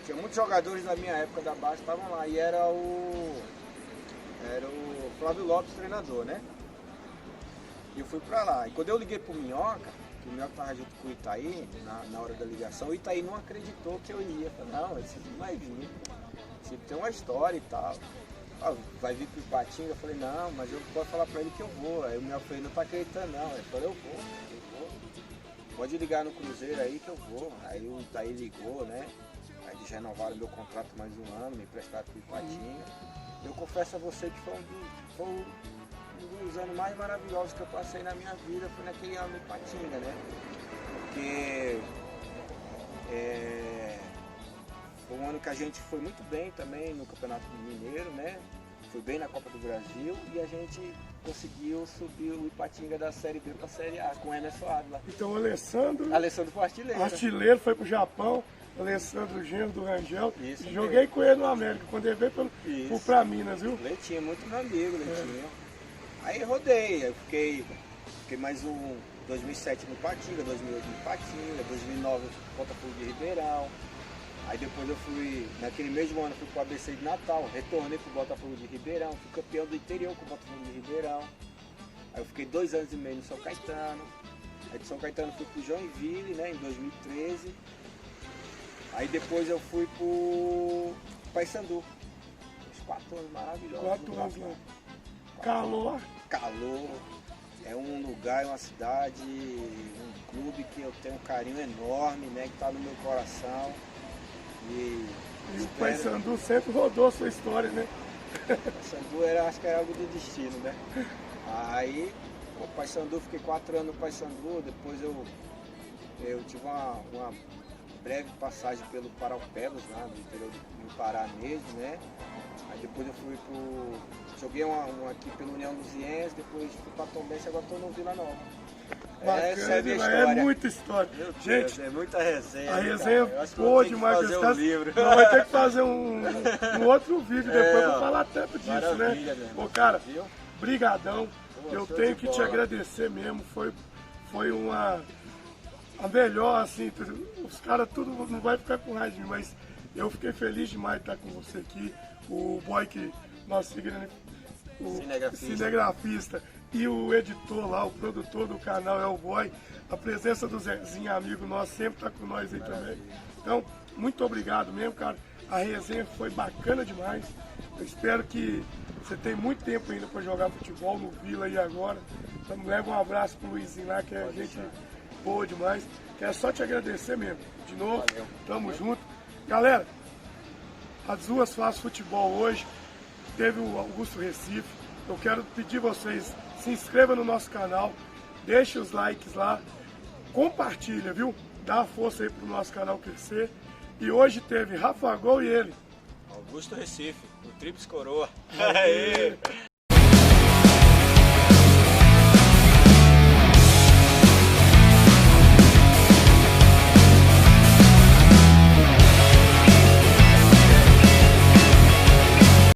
Tinha muitos jogadores da minha época da base que estavam lá. E era o Flávio Lopes, treinador, né? E eu fui pra lá. E quando eu liguei pro Minhoca, que o Minhoca tava junto com o Itaí, na hora da ligação, o Itaí não acreditou que eu ia. Falei, não, esse não vai vir. Esse tem uma história e tal. Ah, vai vir pro Ipatinga? Eu falei, não, mas eu posso falar pra ele que eu vou. Aí o Minhoca falou, não tá acreditando não. Ele falou, eu vou. Pode ligar no Cruzeiro aí que eu vou. Aí o Itaí ligou, né? Aí eles renovaram meu contrato mais um ano, me emprestaram pro Ipatinga. Eu confesso a você que foi um dos anos mais maravilhosos que eu passei na minha vida, foi naquele ano no Ipatinga, né? Porque foi um ano que a gente foi muito bem também no Campeonato Mineiro, né? Foi bem na Copa do Brasil e a gente conseguiu subir o Ipatinga da Série B para a Série A com o Emerson Ávila. Então o Alessandro foi artilheiro. Artilheiro, foi pro Japão. Alessandro Genro do Rangel. Isso Joguei mesmo. com ele no América, quando ele veio pra Minas, viu? Leitinho, muito meu amigo, Leitinho. Aí rodei, eu fiquei mais 2007 no Ipatinga, 2008 no Ipatinga, 2009 eu fui pro Botafogo de Ribeirão. Aí depois eu fui, naquele mesmo ano, fui pro ABC de Natal, retornei pro Botafogo de Ribeirão, fui campeão do interior com o Botafogo de Ribeirão. Aí eu fiquei 2 anos e meio no São Caetano. Aí de São Caetano fui pro Joinville, né, em 2013. Aí depois eu fui pro Paysandu. Uns 4 anos maravilhosos. 4 anos lá. Calor. Calor. É um lugar, é uma cidade, um clube que eu tenho um carinho enorme, né? Que tá no meu coração. E o Paysandu sempre rodou a sua história, né? O Paysandu acho que era algo do destino, né? Aí, o Paysandu, fiquei 4 anos no Paysandu, depois eu tive uma breve passagem pelo Paraupebas, lá no interior do Pará mesmo, né? Aí depois eu fui joguei aqui pela União dos Ienses, depois fui pra Tombense e agora estou no Vila Nova. Bacana, essa é a minha demais, história. É muita história. Meu Deus, gente, é muita resenha. A resenha boa demais. Fazer um livro. Nós vamos ter que fazer um outro vídeo depois pra falar tanto disso, Maravilha, né? Pô, cara, viu? brigadão. Eu tenho que te agradecer mesmo. Foi a melhor, assim, os caras tudo não vai ficar com raiva de mim, mas eu fiquei feliz demais de estar com você aqui. O boy que nós seguimos, o cinegrafista e o editor lá, o produtor do canal é o boy. A presença do Zezinho, amigo nosso, sempre está com nós aí também. Então, muito obrigado mesmo, cara. A resenha foi bacana demais. Eu espero que você tenha muito tempo ainda para jogar futebol no Vila aí agora. Então, leva um abraço pro Luizinho lá, que é gente boa demais. Quero só te agradecer mesmo. De novo, tamo junto. Galera, as duas fazem futebol hoje. Teve o Augusto Recife. Eu quero pedir vocês, se inscrevam no nosso canal, deixe os likes lá, compartilha, viu? Dá força aí pro nosso canal crescer. E hoje teve Rafa Gol e ele. Augusto Recife, o Tríplice Coroa. Aê.